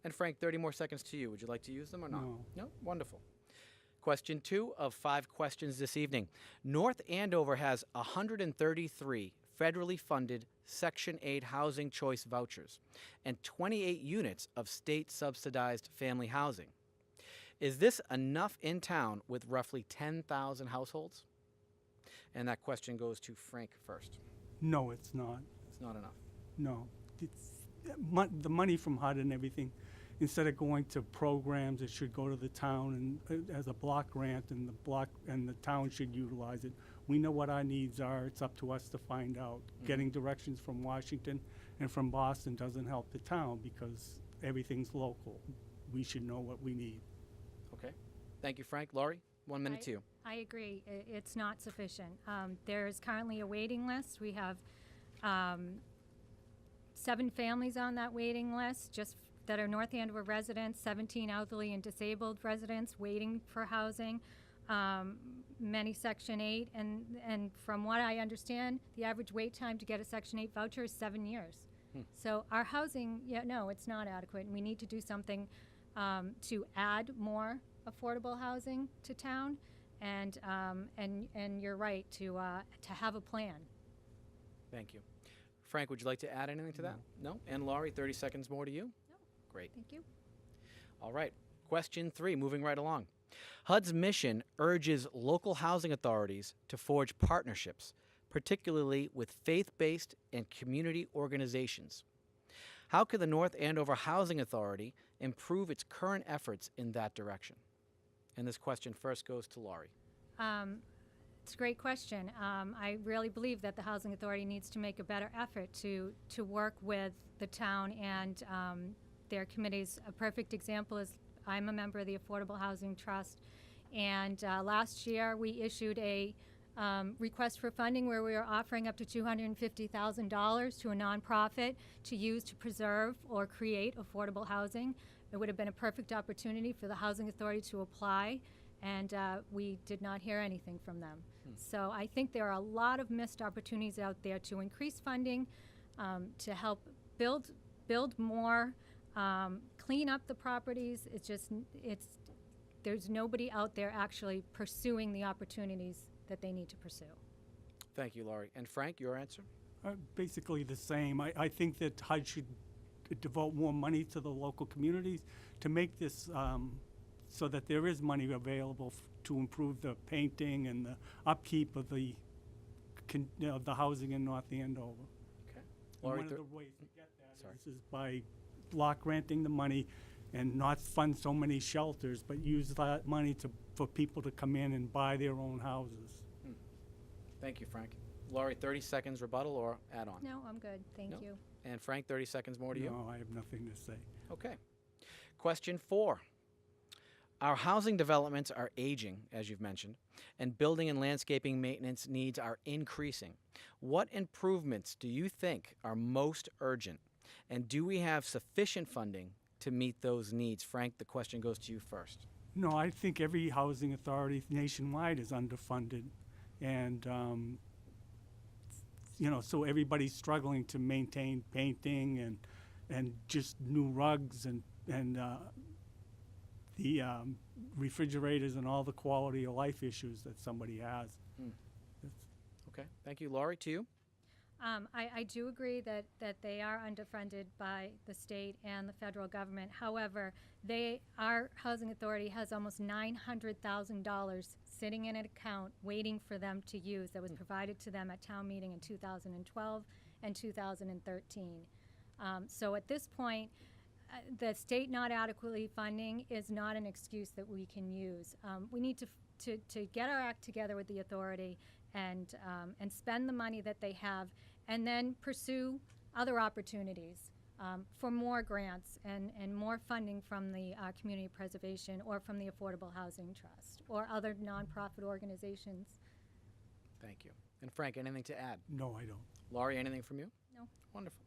And Frank, 30 more seconds to you. Would you like to use them or not? No. No? Wonderful. Question 2 of 5 questions this evening. North Andover has 133 federally funded Section 8 housing choice vouchers and 28 units of state-subsidized family housing. Is this enough in town with roughly 10,000 households? And that question goes to Frank first. No, it's not. It's not enough. No. It's the money from HUD and everything. Instead of going to programs, it should go to the town and as a block grant, and the town should utilize it. We know what our needs are. It's up to us to find out. Getting directions from Washington and from Boston doesn't help the town because everything's local. We should know what we need. Okay. Thank you, Frank. Laurie, 1 minute to you. I agree. It's not sufficient. There's currently a waiting list. We have 7 families on that waiting list just that are North Andover residents, 17 elderly and disabled residents waiting for housing, many Section 8, and from what I understand, the average wait time to get a Section 8 voucher is 7 years. So our housing, no, it's not adequate, and we need to do something to add more affordable housing to town, and you're right, to have a plan. Thank you. Frank, would you like to add anything to that? No? And Laurie, 30 seconds more to you? Great. Thank you. All right. Question 3, moving right along. HUD's mission urges local housing authorities to forge partnerships, particularly with faith-based and community organizations. How could the North Andover Housing Authority improve its current efforts in that direction? And this question first goes to Laurie. It's a great question. I really believe that the Housing Authority needs to make a better effort to work with the town and their committees. A perfect example is I'm a member of the Affordable Housing Trust, and last year we issued a request for funding where we were offering up to $250,000 to a nonprofit to use to preserve or create affordable housing. It would have been a perfect opportunity for the Housing Authority to apply, and we did not hear anything from them. So I think there are a lot of missed opportunities out there to increase funding, to help build more, clean up the properties. There's nobody out there actually pursuing the opportunities that they need to pursue. Thank you, Laurie. And Frank, your answer? Basically the same. I think that HUD should devote more money to the local communities to make this so that there is money available to improve the painting and the upkeep of the housing in North Andover. Okay. And Laurie, one of the ways to get that Sorry. is by block granting the money and not fund so many shelters, but use that money for people to come in and buy their own houses. Thank you, Frank. Laurie, 30 seconds rebuttal or add on? No, I'm good. Thank No. you. And Frank, 30 seconds more to you? No, I have nothing to say. Okay. Question 4. Our housing developments are aging, as you've mentioned, and building and landscaping maintenance needs are increasing. What improvements do you think are most urgent? And do we have sufficient funding to meet those needs? Frank, the question goes to you first. No, I think every housing authority nationwide is underfunded. And, so everybody's struggling to maintain painting and just new rugs and the refrigerators and all the quality of life issues that somebody has. Okay. Thank you. Laurie, to you? I do agree that they are underfunded by the state and the federal government. However, our housing authority has almost $900,000 sitting in an account waiting for them to use that was provided to them at town meeting in 2012 and 2013. So at this point, the state not adequately funding is not an excuse that we can use. We need to get our act together with the authority and spend the money that they have, and then pursue other opportunities for more grants and more funding from the Community Preservation or from the Affordable Housing Trust or other nonprofit organizations. Thank you. And Frank, anything to add? No, I don't. Laurie, anything from you? No. Wonderful.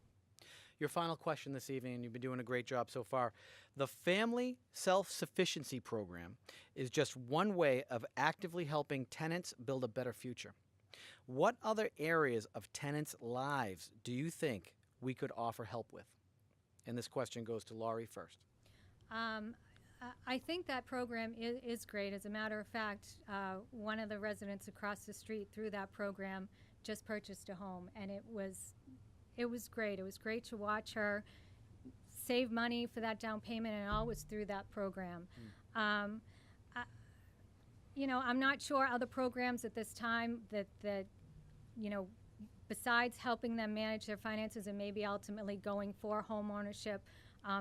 Your final question this evening, and you've been doing a great job so far. The Family Self-Sufficiency Program is just one way of actively helping tenants build a better future. What other areas of tenants' lives do you think we could offer help with? And this question goes to Laurie first. I think that program is great. As a matter of fact, one of the residents across the street through that program just purchased a home, and it was great. It was great to watch her save money for that down payment, and all was through that program. I'm not sure other programs at this time that besides helping them manage their finances and maybe ultimately going for home ownership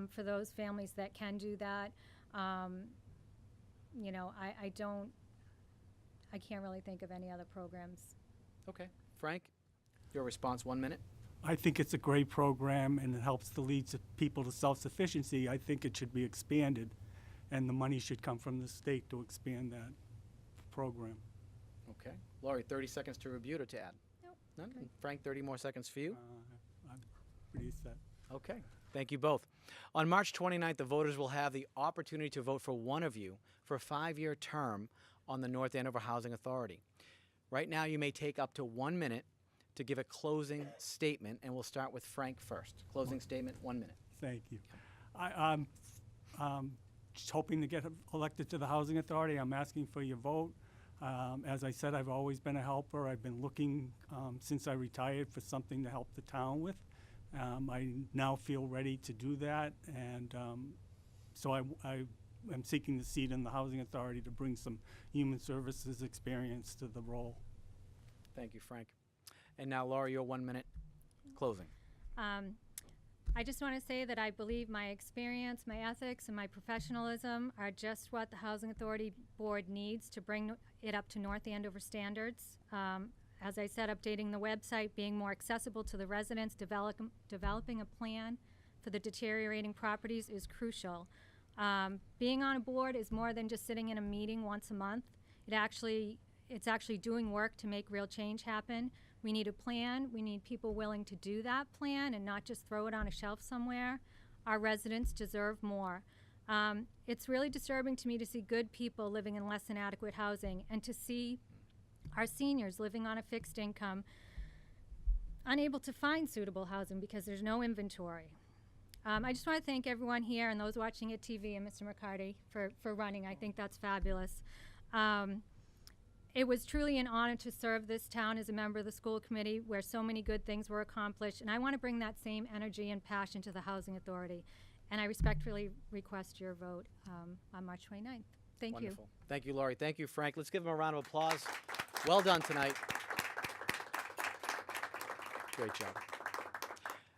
for those families that can do that. I can't really think of any other programs. Okay. Frank, your response, 1 minute. I think it's a great program and it helps to lead people to self-sufficiency. I think it should be expanded, and the money should come from the state to expand that program. Okay. Laurie, 30 seconds to review or to add? Nope. None? And Frank, 30 more seconds for you? I'm pretty set. Okay. Thank you both. On March 29th, the voters will have the opportunity to vote for one of you for a 5-year term on the North Andover Housing Authority. Right now, you may take up to 1 minute to give a closing statement, and we'll start with Frank first. Closing statement, 1 minute. Thank you. I'm just hoping to get elected to the Housing Authority. I'm asking for your vote. As I said, I've always been a helper. I've been looking since I retired for something to help the town with. I now feel ready to do that, and so I am seeking the seat in the Housing Authority to bring some human services experience to the role. Thank you, Frank. And now, Laurie, your 1 minute closing. I just want to say that I believe my experience, my ethics, and my professionalism are just what the Housing Authority Board needs to bring it up to North Andover standards. As I said, updating the website, being more accessible to the residents, developing a plan for the deteriorating properties is crucial. Being on a board is more than just sitting in a meeting once a month. It's actually doing work to make real change happen. We need a plan. We need people willing to do that plan and not just throw it on a shelf somewhere. Our residents deserve more. It's really disturbing to me to see good people living in less than adequate housing and to see our seniors living on a fixed income unable to find suitable housing because there's no inventory. I just want to thank everyone here and those watching at TV and Mr. McCarty for running. I think that's fabulous. It was truly an honor to serve this town as a member of the school committee where so many good things were accomplished, and I want to bring that same energy and passion to the Housing Authority. And I respectfully request your vote on March 29th. Thank you. Wonderful. Thank you, Laurie. Thank you, Frank. Let's give them a round of applause. Well done tonight. Great job.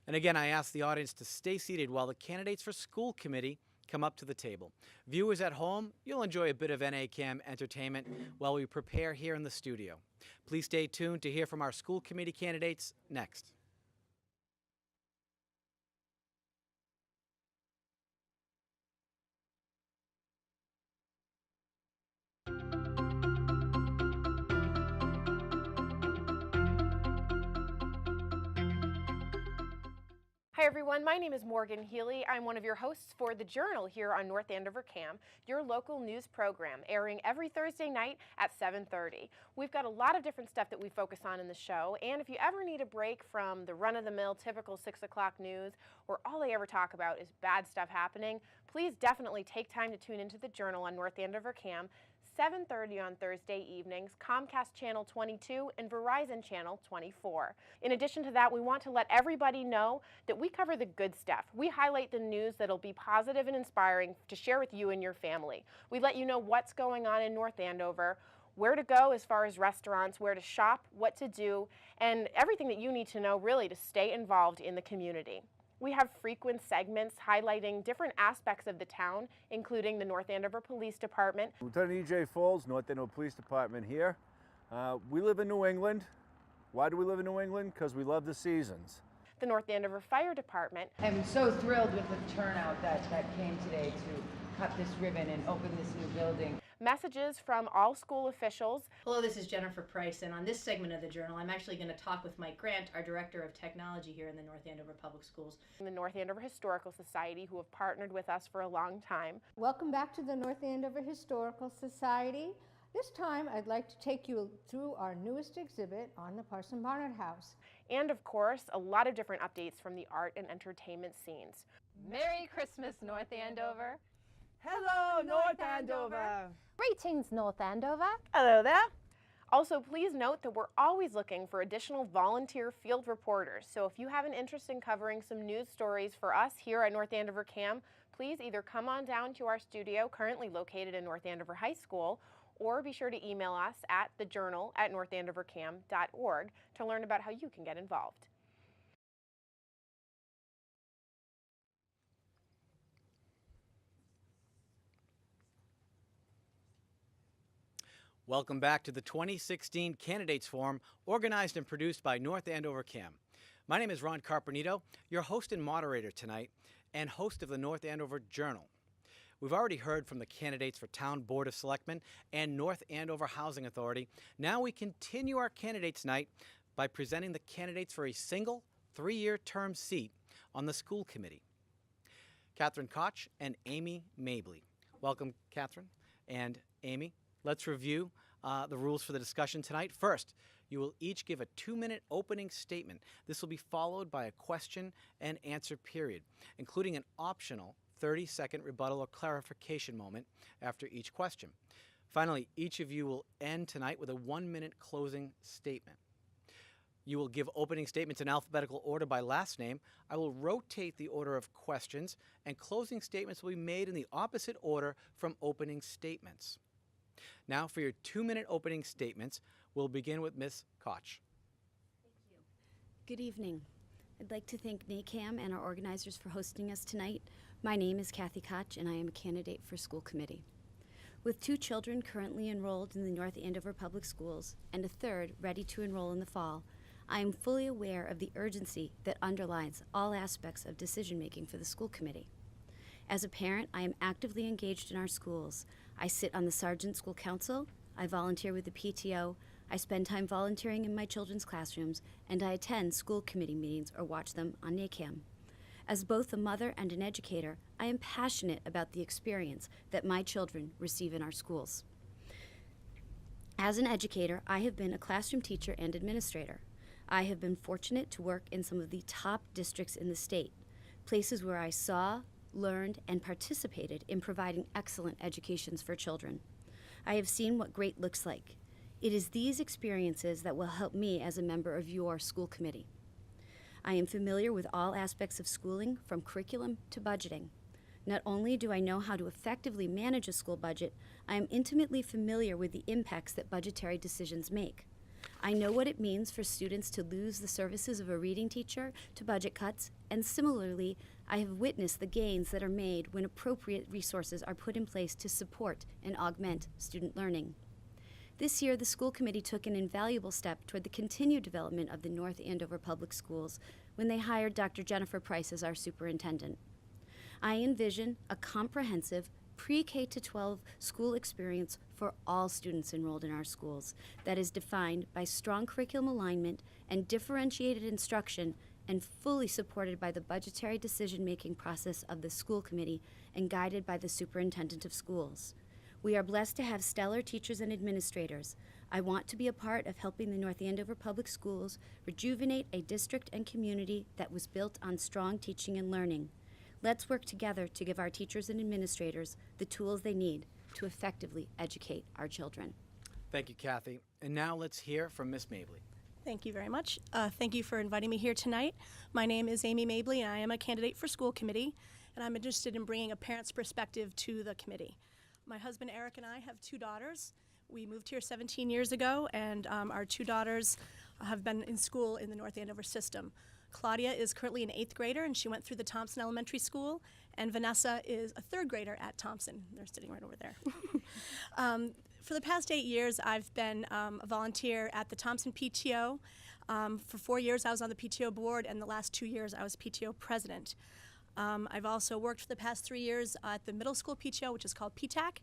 And again, I ask the audience to stay seated while the candidates for school committee come up to the table. Viewers at home, you'll enjoy a bit of NACAM entertainment while we prepare here in the studio. Please stay tuned to hear from our school committee candidates next. Hi everyone, my name is Morgan Healy. I'm one of your hosts for The Journal here on North Andover CAM, your local news program, airing every Thursday night at 7:30. We've got a lot of different stuff that we focus on in the show, and if you ever need a break from the run-of-the-mill typical 6 o'clock news, where all they ever talk about is bad stuff happening, please definitely take time to tune into The Journal on North Andover CAM, 7:30 on Thursday evenings, Comcast Channel 22 and Verizon Channel 24. In addition to that, we want to let everybody know that we cover the good stuff. We highlight the news that'll be positive and inspiring to share with you and your family. We let you know what's going on in North Andover, where to go as far as restaurants, where to shop, what to do, and everything that you need to know really to stay involved in the community. We have frequent segments highlighting different aspects of the town, including the North Andover Police Department. Lieutenant E.J. Foles, North Andover Police Department here. We live in New England. Why do we live in New England? Because we love the seasons. The North Andover Fire Department. I'm so thrilled with the turnout that came today to cut this ribbon and open this new building. Messages from all school officials. Hello, this is Jennifer Price, and on this segment of the Journal, I'm actually going to talk with Mike Grant, our Director of Technology here in the North Andover Public Schools. The North Andover Historical Society, who have partnered with us for a long time. Welcome back to the North Andover Historical Society. This time, I'd like to take you through our newest exhibit on the Parson Barnard House. And of course, a lot of different updates from the art and entertainment scenes. Merry Christmas, North Andover. Hello, North Andover. Greetings, North Andover. Hello there. Also, please note that we're always looking for additional volunteer field reporters. So if you have an interest in covering some news stories for us here at North Andover CAM, please either come on down to our studio, currently located in North Andover High School, or be sure to email us at thejournal@northandovercam.org to learn about how you can get involved. Welcome back to the 2016 Candidates Forum, organized and produced by North Andover CAM. My name is Ron Carpenito, your host and moderator tonight, and host of the North Andover Journal. We've already heard from the candidates for Town Board of Selectmen and North Andover Housing Authority. Now we continue our candidates night by presenting the candidates for a single 3-year term seat on the school committee. Catherine Koch and Amy Mabley. Welcome, Catherine and Amy. Let's review the rules for the discussion tonight. First, you will each give a 2-minute opening statement. This will be followed by a question and answer period, including an optional 30-second rebuttal or clarification moment after each question. Finally, each of you will end tonight with a 1-minute closing statement. You will give opening statements in alphabetical order by last name. I will rotate the order of questions, and closing statements will be made in the opposite order from opening statements. Now for your 2-minute opening statements, we'll begin with Ms. Koch. Thank you. Good evening. I'd like to thank NACAM and our organizers for hosting us tonight. My name is Kathy Koch, and I am a candidate for school committee. With 2 children currently enrolled in the North Andover Public Schools and a third ready to enroll in the fall, I am fully aware of the urgency that underlies all aspects of decision-making for the school committee. As a parent, I am actively engaged in our schools. I sit on the Sargent School Council, I volunteer with the PTO, I spend time volunteering in my children's classrooms, and I attend school committee meetings or watch them on NACAM. As both a mother and an educator, I am passionate about the experience that my children receive in our schools. As an educator, I have been a classroom teacher and administrator. I have been fortunate to work in some of the top districts in the state, places where I saw, learned, and participated in providing excellent educations for children. I have seen what great looks like. It is these experiences that will help me as a member of your school committee. I am familiar with all aspects of schooling, from curriculum to budgeting. Not only do I know how to effectively manage a school budget, I am intimately familiar with the impacts that budgetary decisions make. I know what it means for students to lose the services of a reading teacher to budget cuts, and similarly, I have witnessed the gains that are made when appropriate resources are put in place to support and augment student learning. This year, the school committee took an invaluable step toward the continued development of the North Andover Public Schools when they hired Dr. Jennifer Price as our superintendent. I envision a comprehensive pre-K to 12 school experience for all students enrolled in our schools that is defined by strong curriculum alignment and differentiated instruction and fully supported by the budgetary decision-making process of the school committee and guided by the superintendent of schools. We are blessed to have stellar teachers and administrators. I want to be a part of helping the North Andover Public Schools rejuvenate a district and community that was built on strong teaching and learning. Let's work together to give our teachers and administrators the tools they need to effectively educate our children. Thank you, Kathy. And now let's hear from Miss Mabley. Thank you very much. Thank you for inviting me here tonight. My name is Amy Mabley, and I am a candidate for school committee, and I'm interested in bringing a parent's perspective to the committee. My husband Eric and I have 2 daughters. We moved here 17 years ago, and our 2 daughters have been in school in the North Andover system. Claudia is currently an 8th grader, and she went through the Thompson Elementary School, and Vanessa is a 3rd grader at Thompson. They're sitting right over there. For the past 8 years, I've been a volunteer at the Thompson PTO. For 4 years, I was on the PTO board, and the last 2 years, I was PTO president. I've also worked for the past 3 years at the middle school PTO, which is called PTAC,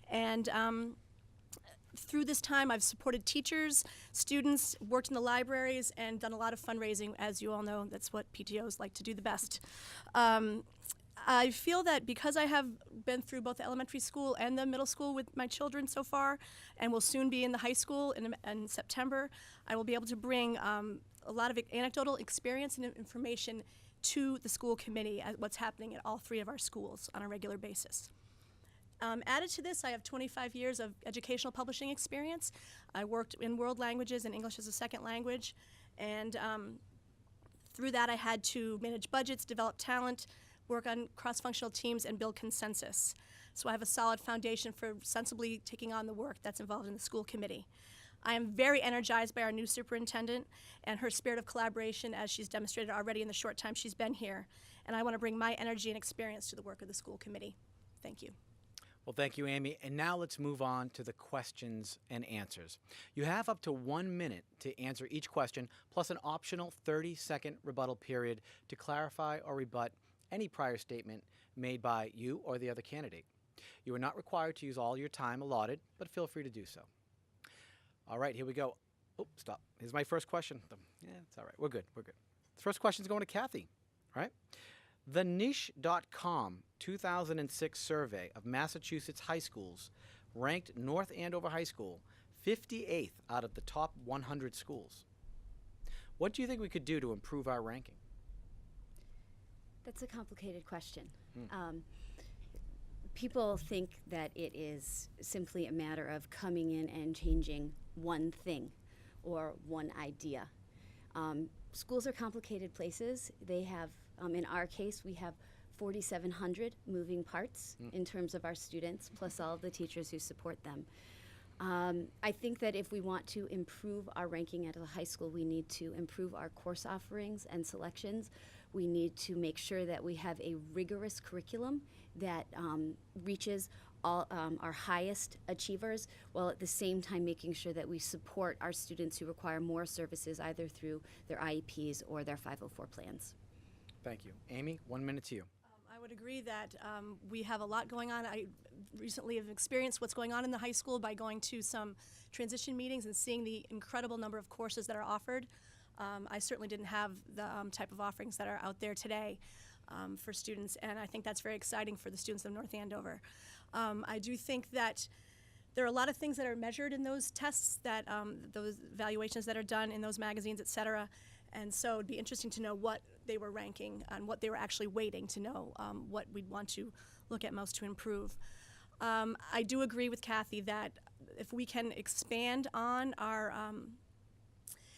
and through this time, I've supported teachers, students, worked in the libraries, and done a lot of fundraising. As you all know, that's what PTOs like to do the best. I feel that because I have been through both the elementary school and the middle school with my children so far, and will soon be in the high school in September, I will be able to bring a lot of anecdotal experience and information to the school committee at what's happening at all 3 of our schools on a regular basis. Added to this, I have 25 years of educational publishing experience. I worked in world languages and English as a second language, and through that I had to manage budgets, develop talent, work on cross-functional teams, and build consensus. So I have a solid foundation for sensibly taking on the work that's involved in the school committee. I am very energized by our new superintendent and her spirit of collaboration, as she's demonstrated already in the short time she's been here. And I want to bring my energy and experience to the work of the school committee. Thank you. Well, thank you, Amy. And now let's move on to the questions and answers. You have up to 1 minute to answer each question, plus an optional 30-second rebuttal period to clarify or rebut any prior statement made by you or the other candidate. You are not required to use all your time allotted, but feel free to do so. All right, here we go. Oh, stop. Here's my first question. Yeah, it's all right. We're good. We're good. The first question is going to Kathy, all right? The Niche.com 2006 survey of Massachusetts high schools ranked North Andover High School 58th out of the top 100 schools. What do you think we could do to improve our ranking? That's a complicated question. People think that it is simply a matter of coming in and changing one thing or one idea. Schools are complicated places. They have, in our case, we have 4,700 moving parts in terms of our students, plus all of the teachers who support them. I think that if we want to improve our ranking at a high school, we need to improve our course offerings and selections. We need to make sure that we have a rigorous curriculum that reaches all our highest achievers, while at the same time making sure that we support our students who require more services either through their IEPs or their 504 plans. Thank you. Amy, 1 minute to you. I would agree that we have a lot going on. I recently have experienced what's going on in the high school by going to some transition meetings and seeing the incredible number of courses that are offered. I certainly didn't have the type of offerings that are out there today. for students, and I think that's very exciting for the students of North Andover. I do think that there are a lot of things that are measured in those tests, that those evaluations that are done in those magazines, et cetera, and so it'd be interesting to know what they were ranking and what they were actually weighting to know what we'd want to look at most to improve. I do agree with Kathy that if we can expand on our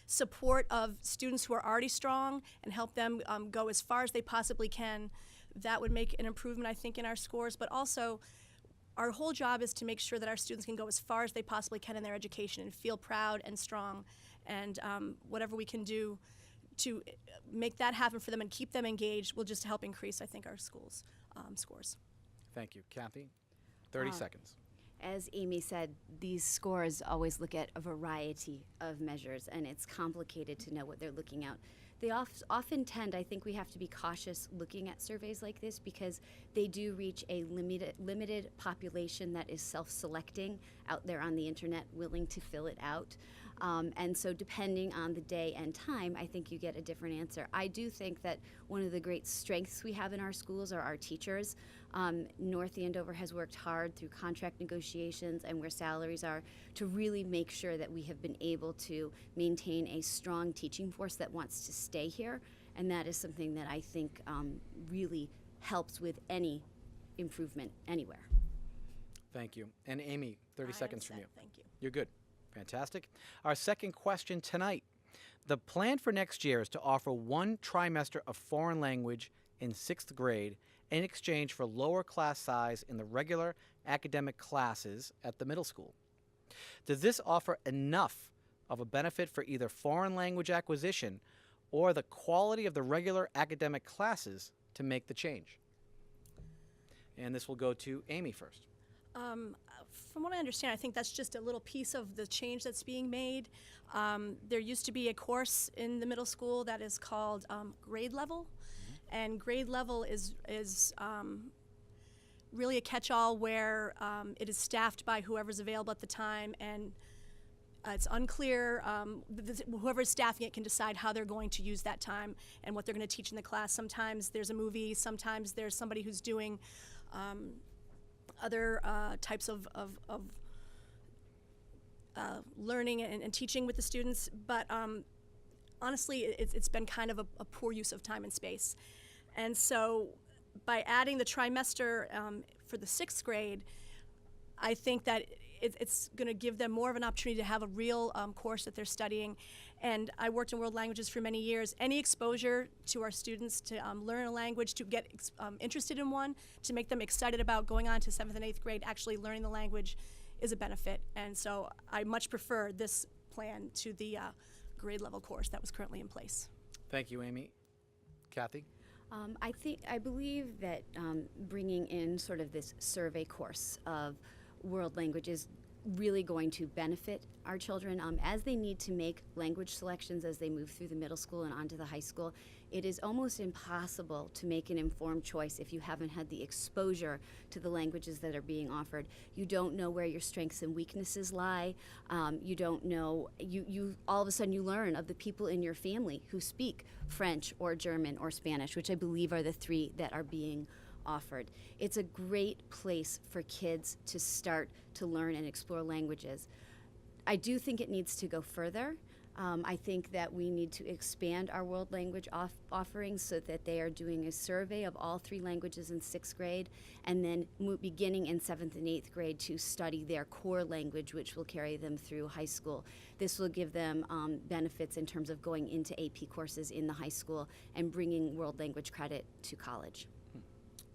support of students who are already strong and help them go as far as they possibly can, that would make an improvement, I think, in our scores. But also, our whole job is to make sure that our students can go as far as they possibly can in their education and feel proud and strong. And whatever we can do to make that happen for them and keep them engaged will just help increase, I think, our schools' scores. Thank you. Kathy, 30 seconds. As Amy said, these scores always look at a variety of measures, and it's complicated to know what they're looking at. They often tend, I think we have to be cautious looking at surveys like this because they do reach a limited population that is self-selecting out there on the internet, willing to fill it out. And so depending on the day and time, I think you get a different answer. I do think that one of the great strengths we have in our schools are our teachers. North Andover has worked hard through contract negotiations and where salaries are to really make sure that we have been able to maintain a strong teaching force that wants to stay here. And that is something that I think really helps with any improvement anywhere. Thank you. And Amy, 30 seconds from you. Thank you. You're good. Fantastic. Our second question tonight. The plan for next year is to offer one trimester of foreign language in 6th grade in exchange for lower class size in the regular academic classes at the middle school. Does this offer enough of a benefit for either foreign language acquisition or the quality of the regular academic classes to make the change? And this will go to Amy first. From what I understand, I think that's just a little piece of the change that's being made. There used to be a course in the middle school that is called grade level, and grade level is really a catch-all where it is staffed by whoever's available at the time, and it's unclear. Whoever's staffing it can decide how they're going to use that time and what they're going to teach in the class. Sometimes there's a movie, sometimes there's somebody who's doing other types of learning and teaching with the students, but honestly, it's been kind of a poor use of time and space. And so by adding the trimester for the 6th grade, I think that it's going to give them more of an opportunity to have a real course that they're studying. And I worked in world languages for many years. Any exposure to our students to learn a language, to get interested in one, to make them excited about going on to 7th and 8th grade, actually learning the language is a benefit. And so I much prefer this plan to the grade level course that was currently in place. Thank you, Amy. Kathy? I believe that bringing in sort of this survey course of world language is really going to benefit our children as they need to make language selections as they move through the middle school and onto the high school. It is almost impossible to make an informed choice if you haven't had the exposure to the languages that are being offered. You don't know where your strengths and weaknesses lie. You don't know, you all of a sudden you learn of the people in your family who speak French or German or Spanish, which I believe are the 3 that are being offered. It's a great place for kids to start to learn and explore languages. I do think it needs to go further. I think that we need to expand our world language offerings so that they are doing a survey of all 3 languages in 6th grade, and then beginning in 7th and 8th grade to study their core language, which will carry them through high school. This will give them benefits in terms of going into AP courses in the high school and bringing world language credit to college.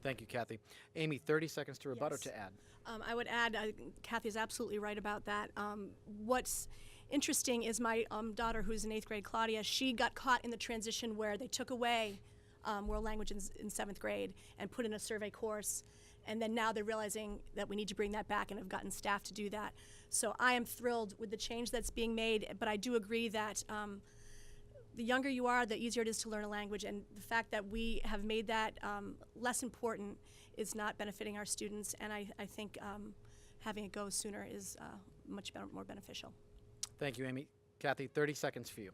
Thank you, Kathy. Amy, 30 seconds to rebut or to add. I would add, Kathy's absolutely right about that. What's interesting is my daughter, who's in 8th grade, Claudia, she got caught in the transition where they took away world language in 7th grade and put in a survey course. And then now they're realizing that we need to bring that back and have gotten staff to do that. So I am thrilled with the change that's being made, but I do agree that the younger you are, the easier it is to learn a language, and the fact that we have made that less important is not benefiting our students, and I think having it go sooner is much more beneficial. Thank you, Amy. Kathy, 30 seconds for you.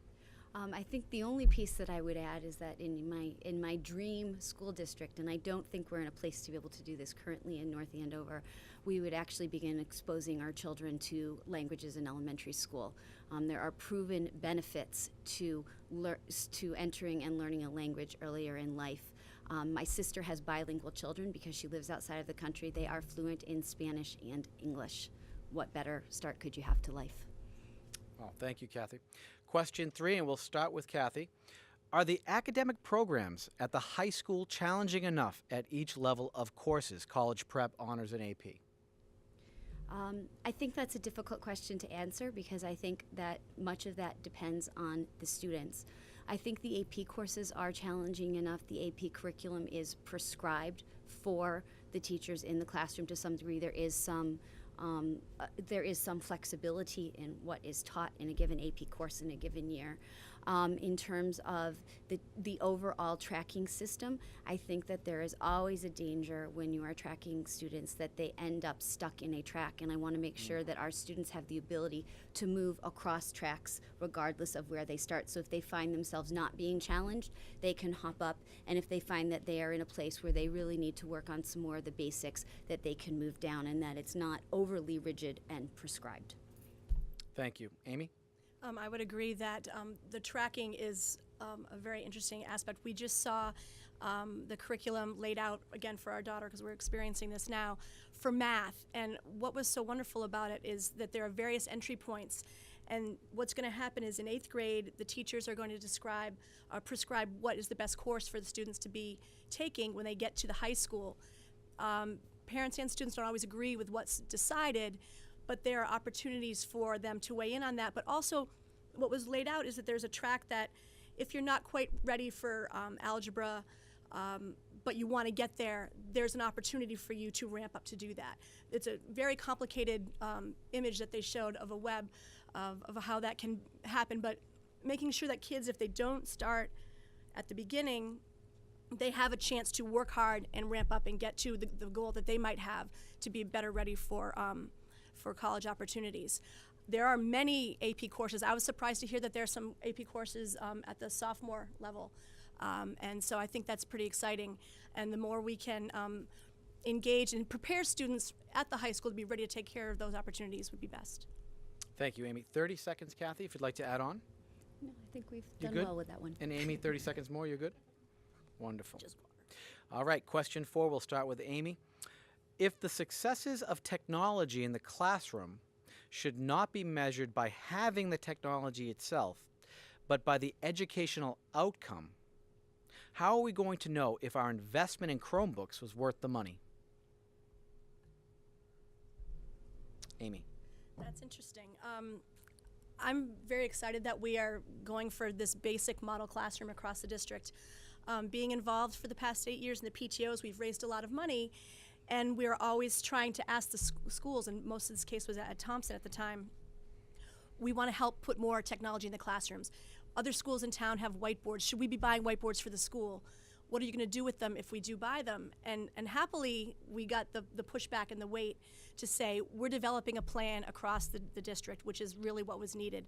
I think the only piece that I would add is that in my dream school district, and I don't think we're in a place to be able to do this currently in North Andover, we would actually begin exposing our children to languages in elementary school. There are proven benefits to entering and learning a language earlier in life. My sister has bilingual children because she lives outside of the country. They are fluent in Spanish and English. What better start could you have to life? Well, thank you, Kathy. Question 3, and we'll start with Kathy. Are the academic programs at the high school challenging enough at each level of courses, college prep, honors, and AP? I think that's a difficult question to answer because I think that much of that depends on the students. I think the AP courses are challenging enough. The AP curriculum is prescribed for the teachers in the classroom to some degree. There is some flexibility in what is taught in a given AP course in a given year. In terms of the overall tracking system, I think that there is always a danger when you are tracking students that they end up stuck in a track, and I want to make sure that our students have the ability to move across tracks regardless of where they start. So if they find themselves not being challenged, they can hop up, and if they find that they are in a place where they really need to work on some more of the basics, that they can move down and that it's not overly rigid and prescribed. Thank you. Amy? I would agree that the tracking is a very interesting aspect. We just saw the curriculum laid out again for our daughter because we're experiencing this now for math. And what was so wonderful about it is that there are various entry points. And what's going to happen is in 8th grade, the teachers are going to prescribe what is the best course for the students to be taking when they get to the high school. Parents and students don't always agree with what's decided, but there are opportunities for them to weigh in on that. But also, what was laid out is that there's a track that if you're not quite ready for algebra, but you want to get there, there's an opportunity for you to ramp up to do that. It's a very complicated image that they showed of a web of how that can happen, but making sure that kids, if they don't start at the beginning, they have a chance to work hard and ramp up and get to the goal that they might have to be better ready for college opportunities. There are many AP courses. I was surprised to hear that there are some AP courses at the sophomore level. And so I think that's pretty exciting. And the more we can engage and prepare students at the high school to be ready to take care of those opportunities would be best. Thank you, Amy. 30 seconds, Kathy, if you'd like to add on. No, I think we've You done good? well with that one. And Amy, 30 seconds more, you're good? Wonderful. All right, question 4, we'll start with Amy. If the successes of technology in the classroom should not be measured by having the technology itself, but by the educational outcome, how are we going to know if our investment in Chromebooks was worth the money? Amy. That's interesting. I'm very excited that we are going for this basic model classroom across the district. Being involved for the past 8 years in the PTOs, we've raised a lot of money, and we're always trying to ask the schools, and most of this case was at Thompson at the time, we want to help put more technology in the classrooms. Other schools in town have whiteboards. Should we be buying whiteboards for the school? What are you going to do with them if we do buy them? And happily, we got the pushback and the weight to say we're developing a plan across the district, which is really what was needed,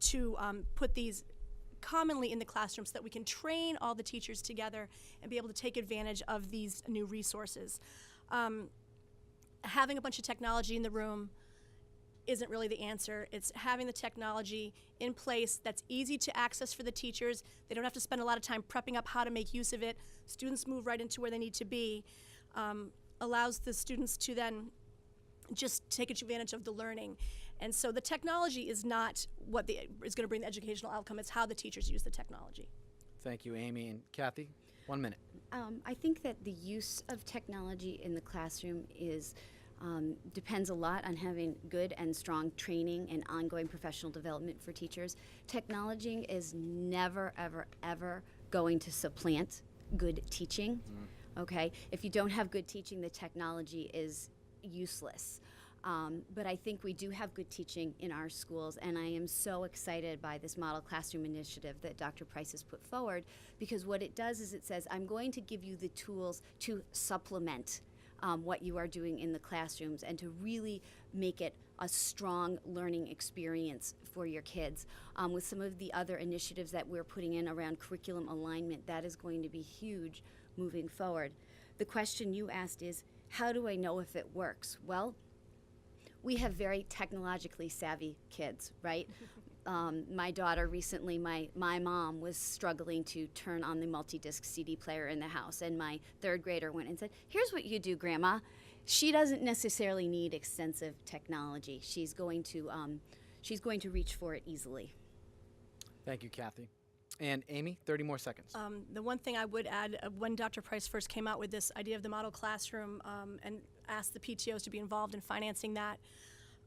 to put these commonly in the classroom so that we can train all the teachers together and be able to take advantage of these new resources. Having a bunch of technology in the room isn't really the answer. It's having the technology in place that's easy to access for the teachers. They don't have to spend a lot of time prepping up how to make use of it. Students move right into where they need to be. Allows the students to then just take advantage of the learning. And so the technology is not what is going to bring the educational outcome. It's how the teachers use the technology. Thank you, Amy. And Kathy, 1 minute. I think that the use of technology in the classroom depends a lot on having good and strong training and ongoing professional development for teachers. Technology is never, ever, ever going to supplant good teaching. Okay? If you don't have good teaching, the technology is useless. But I think we do have good teaching in our schools, and I am so excited by this model classroom initiative that Dr. Price has put forward, because what it does is it says, I'm going to give you the tools to supplement what you are doing in the classrooms and to really make it a strong learning experience for your kids. With some of the other initiatives that we're putting in around curriculum alignment, that is going to be huge moving forward. The question you asked is, how do I know if it works? Well, we have very technologically savvy kids, right? My daughter recently, my mom was struggling to turn on the multi-disc CD player in the house, and my third grader went and said, "Here's what you do, Grandma." She doesn't necessarily need extensive technology. She's going to reach for it easily. Thank you, Kathy. And Amy, 30 more seconds. The one thing I would add, when Dr. Price first came out with this idea of the model classroom and asked the PTOs to be involved in financing that,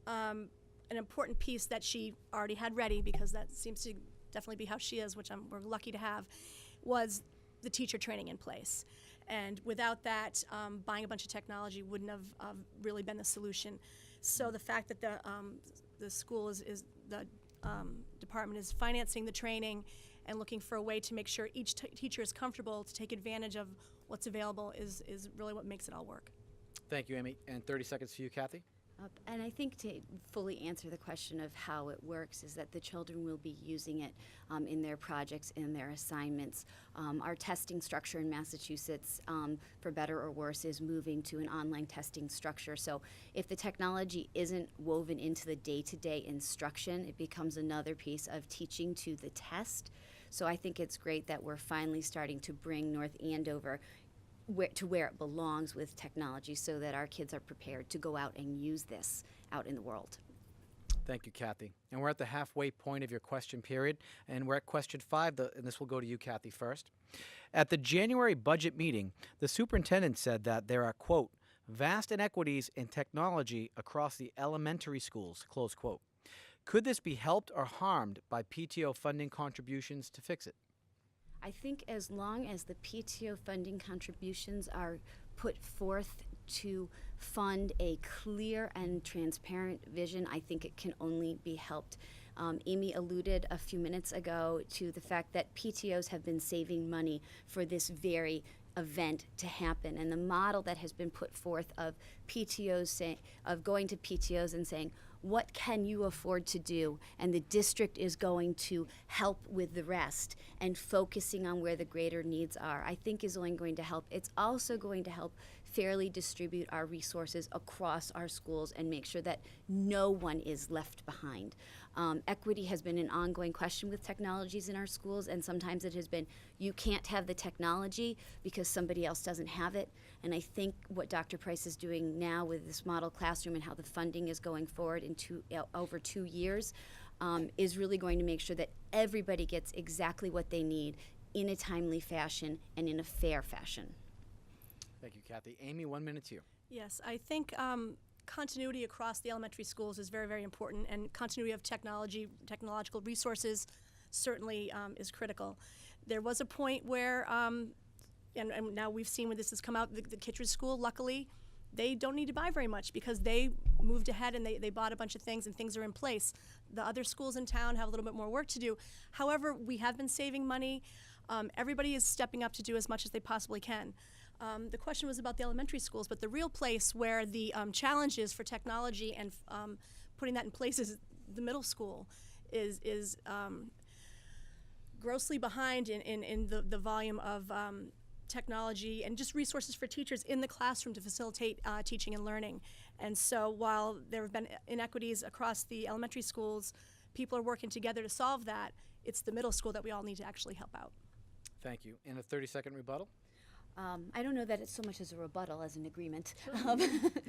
an important piece that she already had ready, because that seems to definitely be how she is, which we're lucky to have, was the teacher training in place. And without that, buying a bunch of technology wouldn't have really been the solution. So the fact that the school is the department is financing the training and looking for a way to make sure each teacher is comfortable to take advantage of what's available is really what makes it all work. Thank you, Amy. And 30 seconds for you, Kathy. And I think to fully answer the question of how it works is that the children will be using it in their projects, in their assignments. Our testing structure in Massachusetts, for better or worse, is moving to an online testing structure. So if the technology isn't woven into the day-to-day instruction, it becomes another piece of teaching to the test. So I think it's great that we're finally starting to bring North Andover to where it belongs with technology, so that our kids are prepared to go out and use this out in the world. Thank you, Kathy. And we're at the halfway point of your question period, and we're at question 5, and this will go to you, Kathy, first. At the January budget meeting, the superintendent said that there are, quote, vast inequities in technology across the elementary schools, close quote. Could this be helped or harmed by PTO funding contributions to fix it? I think as long as the PTO funding contributions are put forth to fund a clear and transparent vision, I think it can only be helped. Amy alluded a few minutes ago to the fact that PTOs have been saving money for this very event to happen, and the model that has been put forth of PTOs of going to PTOs and saying, what can you afford to do? And the district is going to help with the rest, and focusing on where the greater needs are, I think is only going to help. It's also going to help fairly distribute our resources across our schools and make sure that no one is left behind. Equity has been an ongoing question with technologies in our schools, and sometimes it has been, you can't have the technology because somebody else doesn't have it. And I think what Dr. Price is doing now with this model classroom and how the funding is going forward in over 2 years is really going to make sure that everybody gets exactly what they need in a timely fashion and in a fair fashion. Thank you, Kathy. Amy, 1 minute to you. Yes, I think continuity across the elementary schools is very, very important, and continuity of technological resources certainly is critical. There was a point where, and now we've seen when this has come out, the Kittredge School, luckily, they don't need to buy very much because they moved ahead and they bought a bunch of things and things are in place. The other schools in town have a little bit more work to do. However, we have been saving money. Everybody is stepping up to do as much as they possibly can. The question was about the elementary schools, but the real place where the challenge is for technology and putting that in place is the middle school is grossly behind in the volume of technology and just resources for teachers in the classroom to facilitate teaching and learning. And so while there have been inequities across the elementary schools, people are working together to solve that. It's the middle school that we all need to actually help out. Thank you. And a 30-second rebuttal? I don't know that it's so much as a rebuttal as an agreement.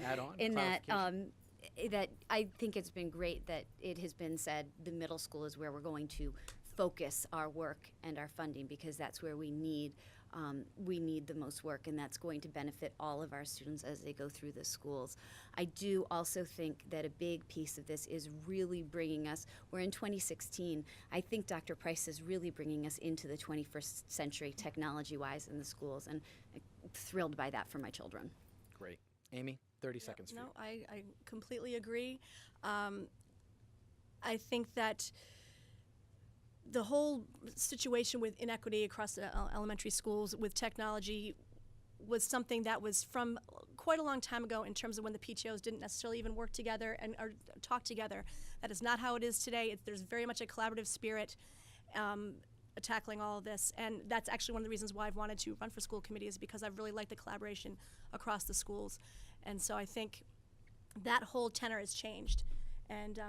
Add on. In that I think it's been great that it has been said the middle school is where we're going to focus our work and our funding, because that's where we need the most work, and that's going to benefit all of our students as they go through the schools. I do also think that a big piece of this is really bringing us, we're in 2016, I think Dr. Price is really bringing us into the 21st century technology-wise in the schools, and I'm thrilled by that for my children. Great. Amy, 30 seconds for you. No, I completely agree. I think that the whole situation with inequity across the elementary schools with technology was something that was from quite a long time ago in terms of when the PTOs didn't necessarily even work together or talk together. That is not how it is today. There's very much a collaborative spirit tackling all of this, and that's actually one of the reasons why I've wanted to run for school committee, is because I've really liked the collaboration across the schools. And so I think that whole tenor has changed, and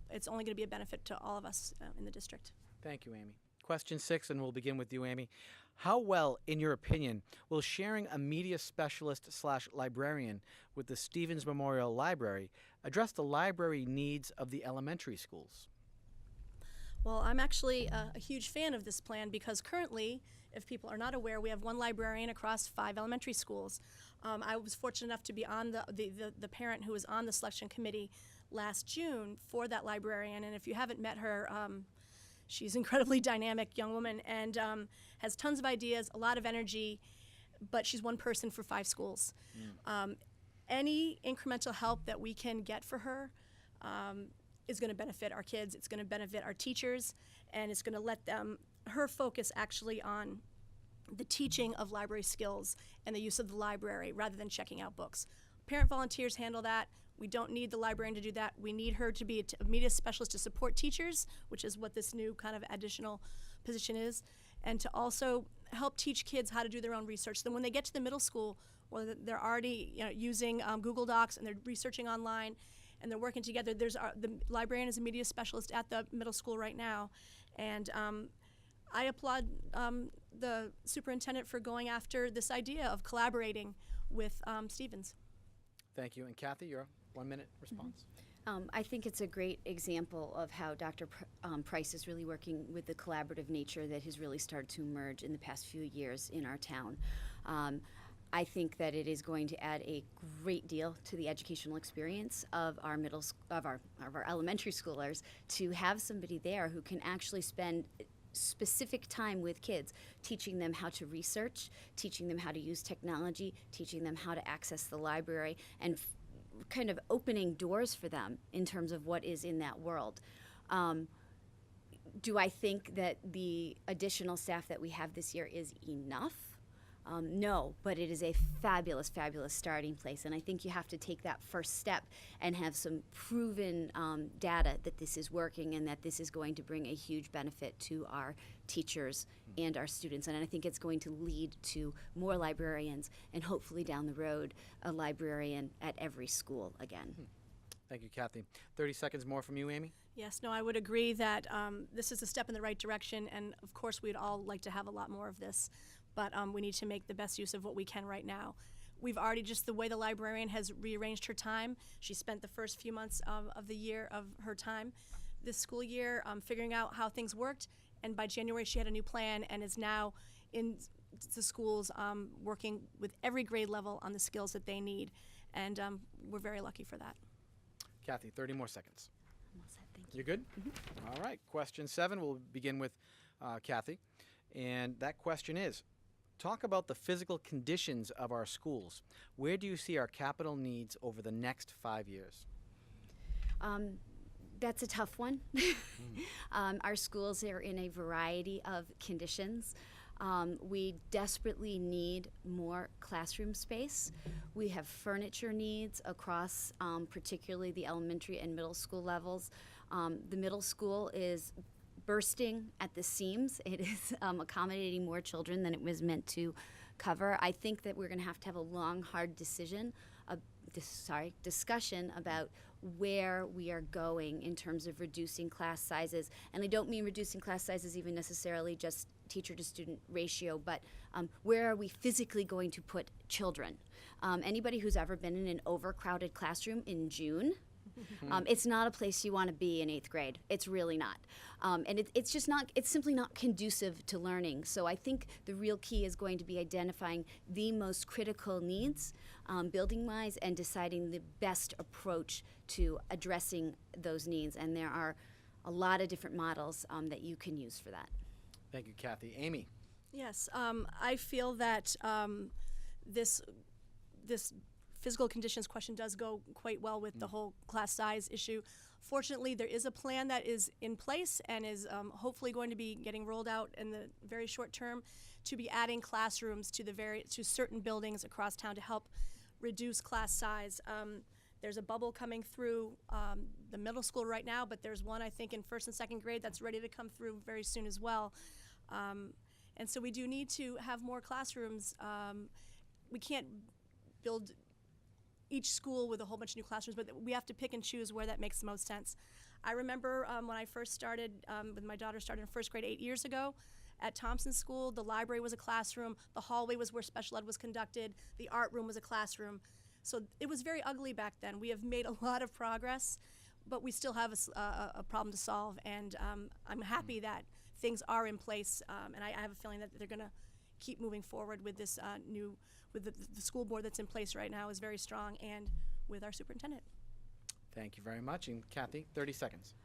it's only going to be a benefit to all of us in the district. Thank you, Amy. Question 6, and we'll begin with you, Amy. How well, in your opinion, will sharing a media specialist/librarian with the Stevens Memorial Library address the library needs of the elementary schools? Well, I'm actually a huge fan of this plan because currently, if people are not aware, we have one librarian across 5 elementary schools. I was fortunate enough to be on the parent who was on the selection committee last June for that librarian, and if you haven't met her, she's an incredibly dynamic young woman and has tons of ideas, a lot of energy, but she's one person for 5 schools. Any incremental help that we can get for her is going to benefit our kids, it's going to benefit our teachers, and it's going to let her focus actually on the teaching of library skills and the use of the library rather than checking out books. Parent volunteers handle that. We don't need the librarian to do that. We need her to be a media specialist to support teachers, which is what this new kind of additional position is, and to also help teach kids how to do their own research. Then when they get to the middle school, or they're already using Google Docs and they're researching online and they're working together, the librarian is a media specialist at the middle school right now, and I applaud the superintendent for going after this idea of collaborating with Stevens. Thank you. And Kathy, your 1-minute response. I think it's a great example of how Dr. Price is really working with the collaborative nature that has really started to emerge in the past few years in our town. I think that it is going to add a great deal to the educational experience of our our elementary schoolers to have somebody there who can actually spend specific time with kids, teaching them how to research, teaching them how to use technology, teaching them how to access the library, and kind of opening doors for them in terms of what is in that world. Do I think that the additional staff that we have this year is enough? No, but it is a fabulous, fabulous starting place, and I think you have to take that first step and have some proven data that this is working and that this is going to bring a huge benefit to our teachers and our students, and I think it's going to lead to more librarians and hopefully down the road a librarian at every school again. Thank you, Kathy. 30 seconds more from you, Amy. Yes, no, I would agree that this is a step in the right direction, and of course we'd all like to have a lot more of this. But we need to make the best use of what we can right now. We've already, just the way the librarian has rearranged her time, she spent the first few months of the year of her time this school year figuring out how things worked, and by January she had a new plan and is now in the schools working with every grade level on the skills that they need, and we're very lucky for that. Kathy, 30 more seconds. I'm all set, thank you. You're good? All right, question 7, we'll begin with Kathy, and that question is, talk about the physical conditions of our schools. Where do you see our capital needs over the next 5 years? That's a tough one. Our schools are in a variety of conditions. We desperately need more classroom space. We have furniture needs across particularly the elementary and middle school levels. The middle school is bursting at the seams. It is accommodating more children than it was meant to cover. I think that we're going to have a long, hard discussion about where we are going in terms of reducing class sizes. And I don't mean reducing class sizes even necessarily just teacher to student ratio, but where are we physically going to put children? Anybody who's ever been in an overcrowded classroom in June, it's not a place you want to be in 8th grade. It's really not. And it's simply not conducive to learning. So I think the real key is going to be identifying the most critical needs, building-wise, and deciding the best approach to addressing those needs. And there are a lot of different models that you can use for that. Thank you, Kathy. Amy? Yes, I feel that this physical conditions question does go quite well with the whole class size issue. Fortunately, there is a plan that is in place and is hopefully going to be getting rolled out in the very short term to be adding classrooms to certain buildings across town to help reduce class size. There's a bubble coming through the middle school right now, but there's one, I think, in 1st and 2nd grade that's ready to come through very soon as well. And so we do need to have more classrooms. We can't build each school with a whole bunch of new classrooms, but we have to pick and choose where that makes the most sense. I remember when I first started, when my daughter started in 1st grade 8 years ago, at Thompson School, the library was a classroom, the hallway was where special ed was conducted, the art room was a classroom. So it was very ugly back then. We have made a lot of progress, but we still have a problem to solve, and I'm happy that things are in place, and I have a feeling that they're going to keep moving forward with this with the school board that's in place right now is very strong, and with our superintendent. Thank you very much. And Kathy, 30 seconds.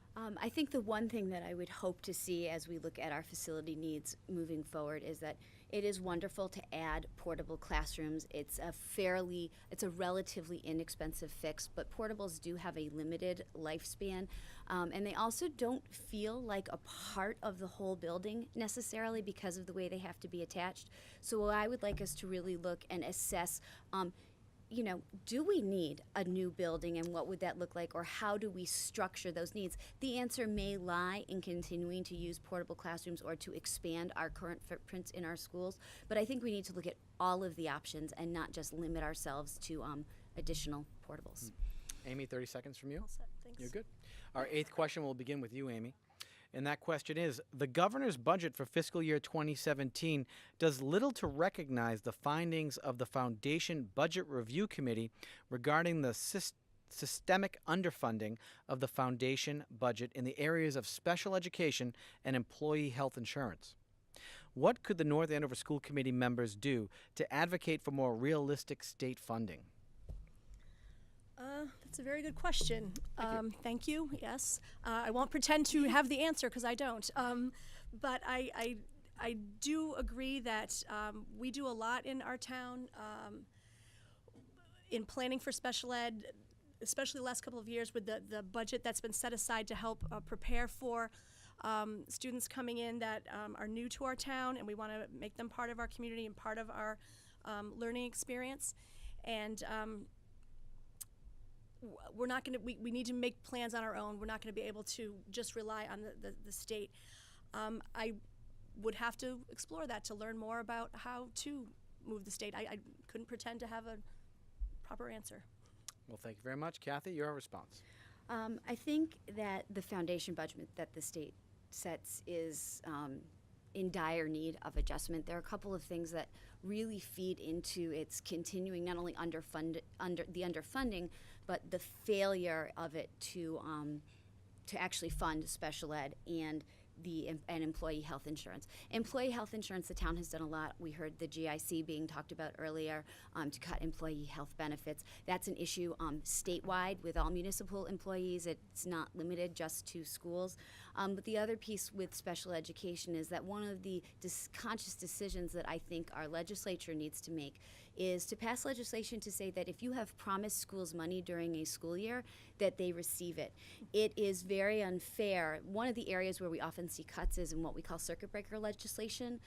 I think the one thing that I would hope to see as we look at our facility needs moving forward is that it is wonderful to add portable classrooms. It's a relatively inexpensive fix, but portables do have a limited lifespan, and they also don't feel like a part of the whole building necessarily because of the way they have to be attached. So I would like us to really look and assess do we need a new building, and what would that look like, or how do we structure those needs? The answer may lie in continuing to use portable classrooms or to expand our current footprints in our schools, but I think we need to look at all of the options and not just limit ourselves to additional portables. Amy, 30 seconds from you. All set, thanks. You're good. Our 8th question will begin with you, Amy. And that question is, the governor's budget for fiscal year 2017 does little to recognize the findings of the Foundation Budget Review Committee regarding the systemic underfunding of the foundation budget in the areas of special education and employee health insurance. What could the North Andover School Committee members do to advocate for more realistic state funding? That's a very good question. Thank you. Yes. I won't pretend to have the answer because I don't. But I do agree that we do a lot in our town in planning for special ed, especially the last couple of years with the budget that's been set aside to help prepare for students coming in that are new to our town, and we want to make them part of our community and part of our learning experience. And we're not going to, we need to make plans on our own. We're not going to be able to just rely on the state. I would have to explore that to learn more about how to move the state. I couldn't pretend to have a proper answer. Well, thank you very much. Kathy, your response. I think that the foundation budget that the state sets is in dire need of adjustment. There are a couple of things that really feed into its continuing not only underfunding, but the failure of it to actually fund special ed and employee health insurance. Employee health insurance, the town has done a lot. We heard the GIC being talked about earlier to cut employee health benefits. That's an issue statewide with all municipal employees. It's not limited just to schools. But the other piece with special education is that one of the conscious decisions that I think our legislature needs to make is to pass legislation to say that if you have promised schools money during a school year, that they receive it. It is very unfair. One of the areas where we often see cuts is in what we call circuit breaker legislation,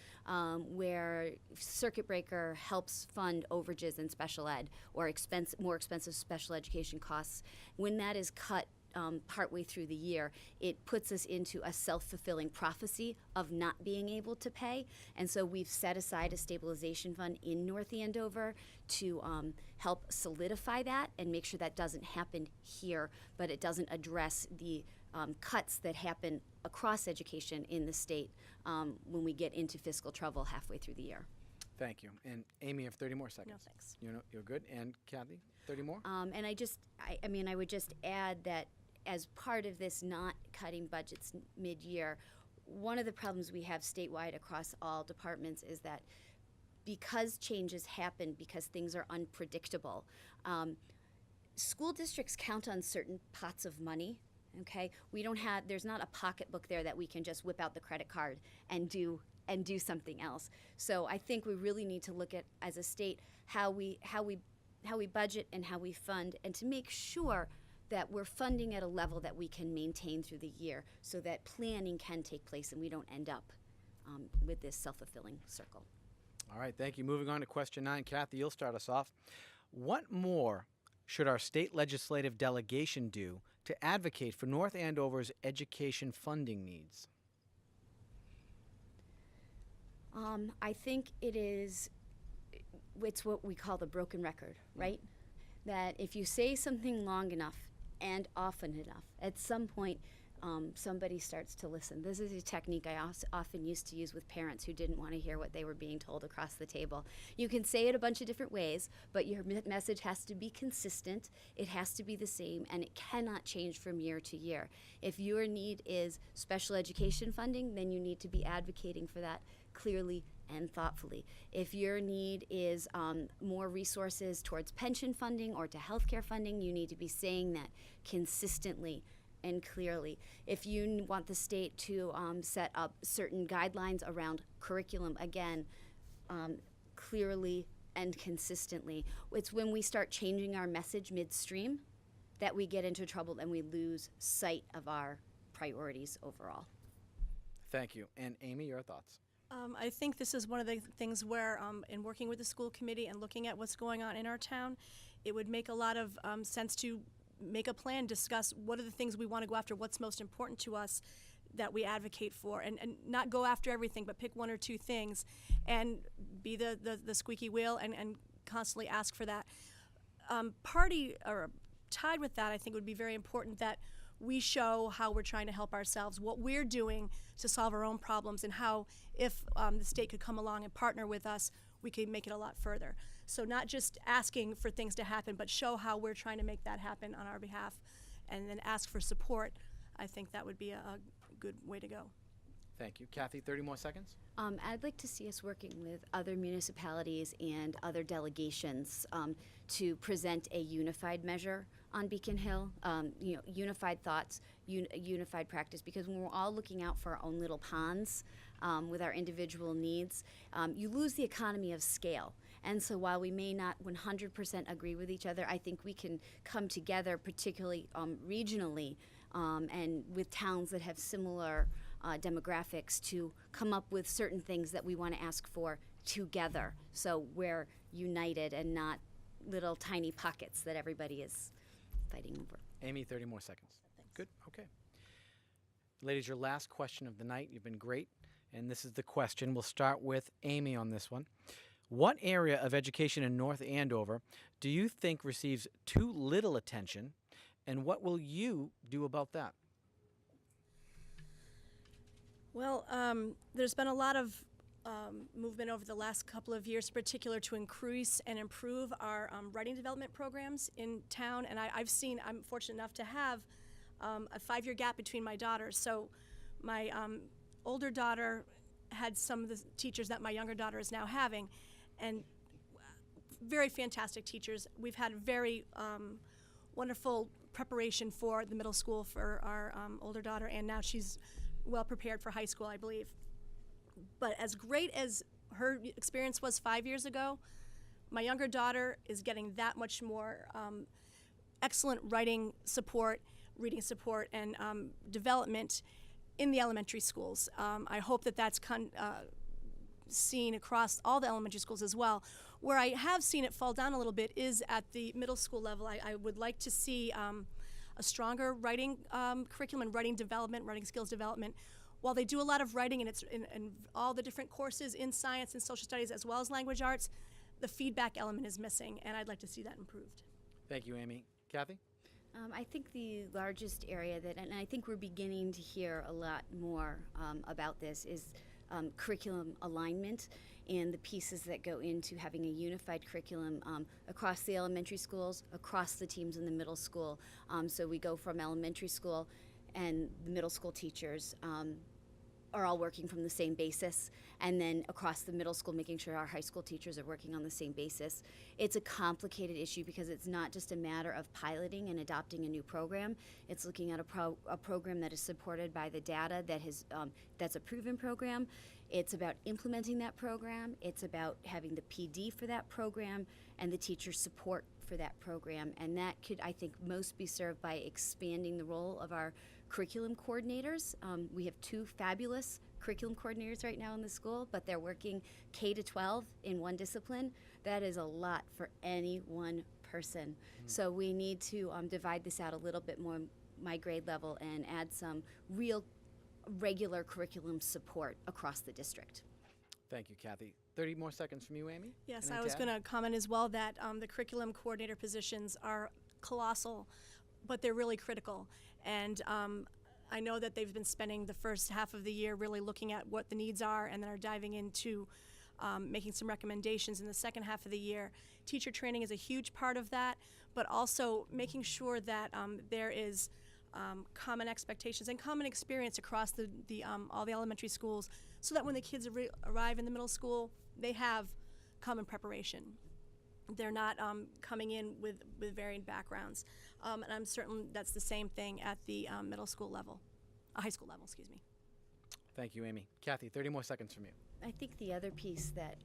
where circuit breaker helps fund overages in special ed or more expensive special education costs. When that is cut partway through the year, it puts us into a self-fulfilling prophecy of not being able to pay. And so we've set aside a stabilization fund in North Andover to help solidify that and make sure that doesn't happen here, but it doesn't address the cuts that happen across education in the state when we get into fiscal trouble halfway through the year. Thank you. And Amy, you have 30 more seconds. No, thanks. You're good. And Kathy, 30 more? And I would just add that as part of this not cutting budgets mid-year, one of the problems we have statewide across all departments is that because changes happen, because things are unpredictable, school districts count on certain pots of money. Okay, there's not a pocketbook there that we can just whip out the credit card and do something else. So I think we really need to look at, as a state, how we budget and how we fund, and to make sure that we're funding at a level that we can maintain through the year so that planning can take place and we don't end up with this self-fulfilling circle. All right, thank you. Moving on to question 9. Kathy, you'll start us off. What more should our state legislative delegation do to advocate for North Andover's education funding needs? I think it's what we call the broken record, right? That if you say something long enough and often enough, at some point somebody starts to listen. This is a technique I often used to use with parents who didn't want to hear what they were being told across the table. You can say it a bunch of different ways, but your message has to be consistent, it has to be the same, and it cannot change from year to year. If your need is special education funding, then you need to be advocating for that clearly and thoughtfully. If your need is more resources towards pension funding or to healthcare funding, you need to be saying that consistently and clearly. If you want the state to set up certain guidelines around curriculum, again, clearly and consistently. It's when we start changing our message midstream that we get into trouble and we lose sight of our priorities overall. Thank you. And Amy, your thoughts? I think this is one of the things where, in working with the school committee and looking at what's going on in our town, it would make a lot of sense to make a plan, discuss what are the things we want to go after, what's most important to us that we advocate for, and not go after everything, but pick one or two things and be the squeaky wheel and constantly ask for that. Tied with that, I think it would be very important that we show how we're trying to help ourselves, what we're doing to solve our own problems, and how, if the state could come along and partner with us, we could make it a lot further. So not just asking for things to happen, but show how we're trying to make that happen on our behalf, and then ask for support. I think that would be a good way to go. Thank you. Kathy, 30 more seconds. I'd like to see us working with other municipalities and other delegations to present a unified measure on Beacon Hill, unified thoughts, unified practice, because when we're all looking out for our own little ponds with our individual needs, you lose the economy of scale. And so while we may not 100% agree with each other, I think we can come together, particularly regionally, and with towns that have similar demographics, to come up with certain things that we want to ask for together. So we're united and not little tiny pockets that everybody is fighting over. Amy, 30 more seconds. Thanks. Good. Okay. Ladies, your last question of the night. You've been great. And this is the question. We'll start with Amy on this one. What area of education in North Andover do you think receives too little attention, and what will you do about that? Well, there's been a lot of movement over the last couple of years, in particular, to increase and improve our writing development programs in town. And I'm fortunate enough to have a 5-year gap between my daughters. So my older daughter had some of the teachers that my younger daughter is now having, and very fantastic teachers. We've had very wonderful preparation for the middle school for our older daughter, and now she's well prepared for high school, I believe. But as great as her experience was 5 years ago, my younger daughter is getting that much more excellent writing support, reading support, and development in the elementary schools. I hope that that's seen across all the elementary schools as well. Where I have seen it fall down a little bit is at the middle school level. I would like to see a stronger writing curriculum and writing development, writing skills development. While they do a lot of writing, and it's in all the different courses in science and social studies as well as language arts, the feedback element is missing, and I'd like to see that improved. Thank you, Amy. Kathy? I think the largest area and I think we're beginning to hear a lot more about this, is curriculum alignment and the pieces that go into having a unified curriculum across the elementary schools, across the teams in the middle school. So we go from elementary school, and the middle school teachers are all working from the same basis, and then across the middle school making sure our high school teachers are working on the same basis. It's a complicated issue because it's not just a matter of piloting and adopting a new program. It's looking at a program that is supported by the data that's a proven program. It's about implementing that program. It's about having the PD for that program and the teacher support for that program. And that could, I think, most be served by expanding the role of our curriculum coordinators. We have 2 fabulous curriculum coordinators right now in the school, but they're working K to 12 in one discipline That is a lot for any one person. So we need to divide this out a little bit more, my grade level, and add some real regular curriculum support across the district. Thank you, Kathy. 30 more seconds from you, Amy. Yes, Anything I was to add? going to comment as well that the curriculum coordinator positions are colossal, but they're really critical. And I know that they've been spending the first half of the year really looking at what the needs are, and then are diving into making some recommendations in the second half of the year. Teacher training is a huge part of that, but also making sure that there is common expectations and common experience across all the elementary schools, so that when the kids arrive in the middle school, they have common preparation. They're not coming in with varying backgrounds. And I'm certain that's the same thing at the middle school level, high school level, excuse me. Thank you, Amy. Kathy, 30 more seconds from you. I think the other piece that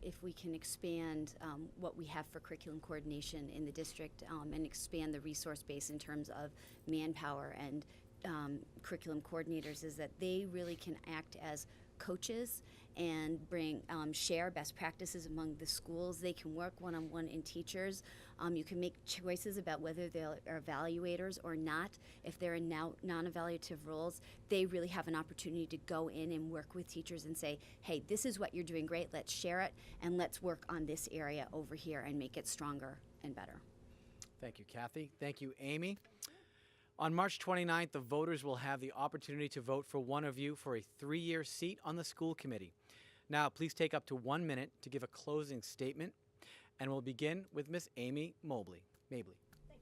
if we can expand what we have for curriculum coordination in the district and expand the resource base in terms of manpower and curriculum coordinators, is that they really can act as coaches and share best practices among the schools. They can work one-on-one in teachers. You can make choices about whether they are evaluators or not. If they're in non-evaluative roles, they really have an opportunity to go in and work with teachers and say, hey, this is what you're doing great, let's share it, and let's work on this area over here and make it stronger and better. Thank you, Kathy. Thank you, Amy. On March 29th, the voters will have the opportunity to vote for one of you for a 3-year seat on the school committee. Now, please take up to 1 minute to give a closing statement, and we'll begin with Miss Amy Mobley. Mabley. Thank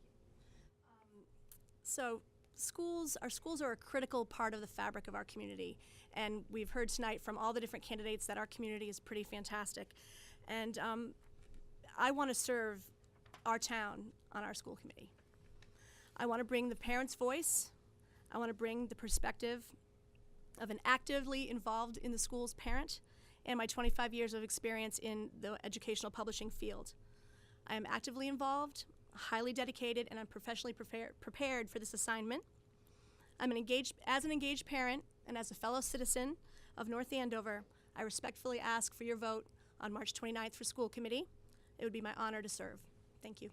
you. So our schools are a critical part of the fabric of our community, and we've heard tonight from all the different candidates that our community is pretty fantastic. And I want to serve our town on our school committee. I want to bring the parents' voice. I want to bring the perspective of an actively involved in the schools parent and my 25 years of experience in the educational publishing field. I am actively involved, highly dedicated, and I'm professionally prepared for this assignment. As an engaged parent and as a fellow citizen of North Andover, I respectfully ask for your vote on March 29th for school committee. It would be my honor to serve. Thank you.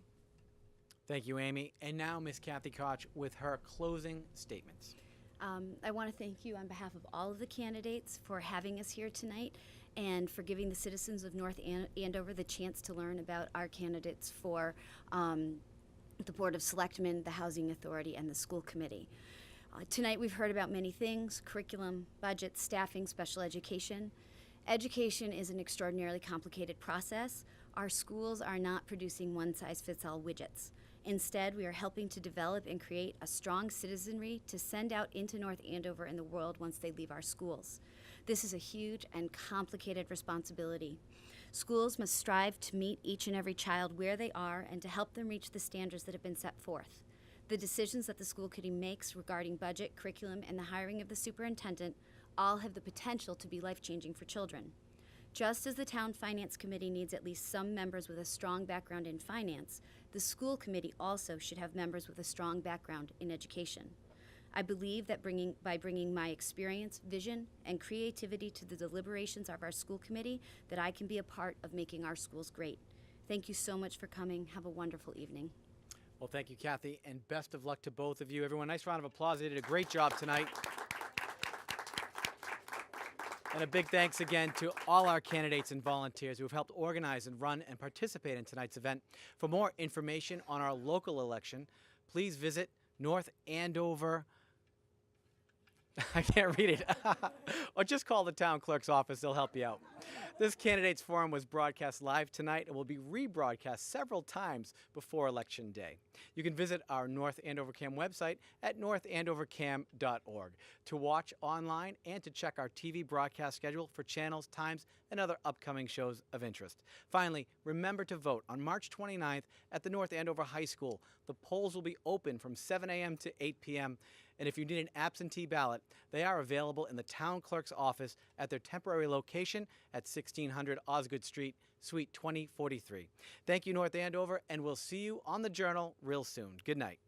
Thank you, Amy. And now Miss Kathy Koch with her closing statements. I want to thank you on behalf of all of the candidates for having us here tonight and for giving the citizens of North Andover the chance to learn about our candidates for the Board of Selectmen, the Housing Authority, and the School Committee. Tonight we've heard about many things: curriculum, budget, staffing, special education. Education is an extraordinarily complicated process. Our schools are not producing one-size-fits-all widgets. Instead, we are helping to develop and create a strong citizenry to send out into North Andover and the world once they leave our schools. This is a huge and complicated responsibility. Schools must strive to meet each and every child where they are and to help them reach the standards that have been set forth. The decisions that the school committee makes regarding budget, curriculum, and the hiring of the superintendent all have the potential to be life-changing for children. Just as the town finance committee needs at least some members with a strong background in finance, the school committee also should have members with a strong background in education. I believe that by bringing my experience, vision, and creativity to the deliberations of our school committee, that I can be a part of making our schools great. Thank you so much for coming. Have a wonderful evening. Well, thank you, Kathy, and best of luck to both of you. Everyone, nice round of applause. They did a great job tonight. And a big thanks again to all our candidates and volunteers who have helped organize and run and participate in tonight's event. For more information on our local election, please visit North Andover. I can't read it. Or just call the town clerk's office. They'll help you out. This candidates forum was broadcast live tonight and will be rebroadcast several times before Election Day. You can visit our North Andover CAM website at northandovercam.org to watch online and to check our TV broadcast schedule for channels, times, and other upcoming shows of interest. Finally, remember to vote on March 29th at the North Andover High School. The polls will be open from 7 a.m. to 8 p.m. And if you need an absentee ballot, they are available in the town clerk's office at their temporary location at 1600 Osgood Street, Suite 2043. Thank you, North Andover, and we'll see you on the Journal real soon. Good night.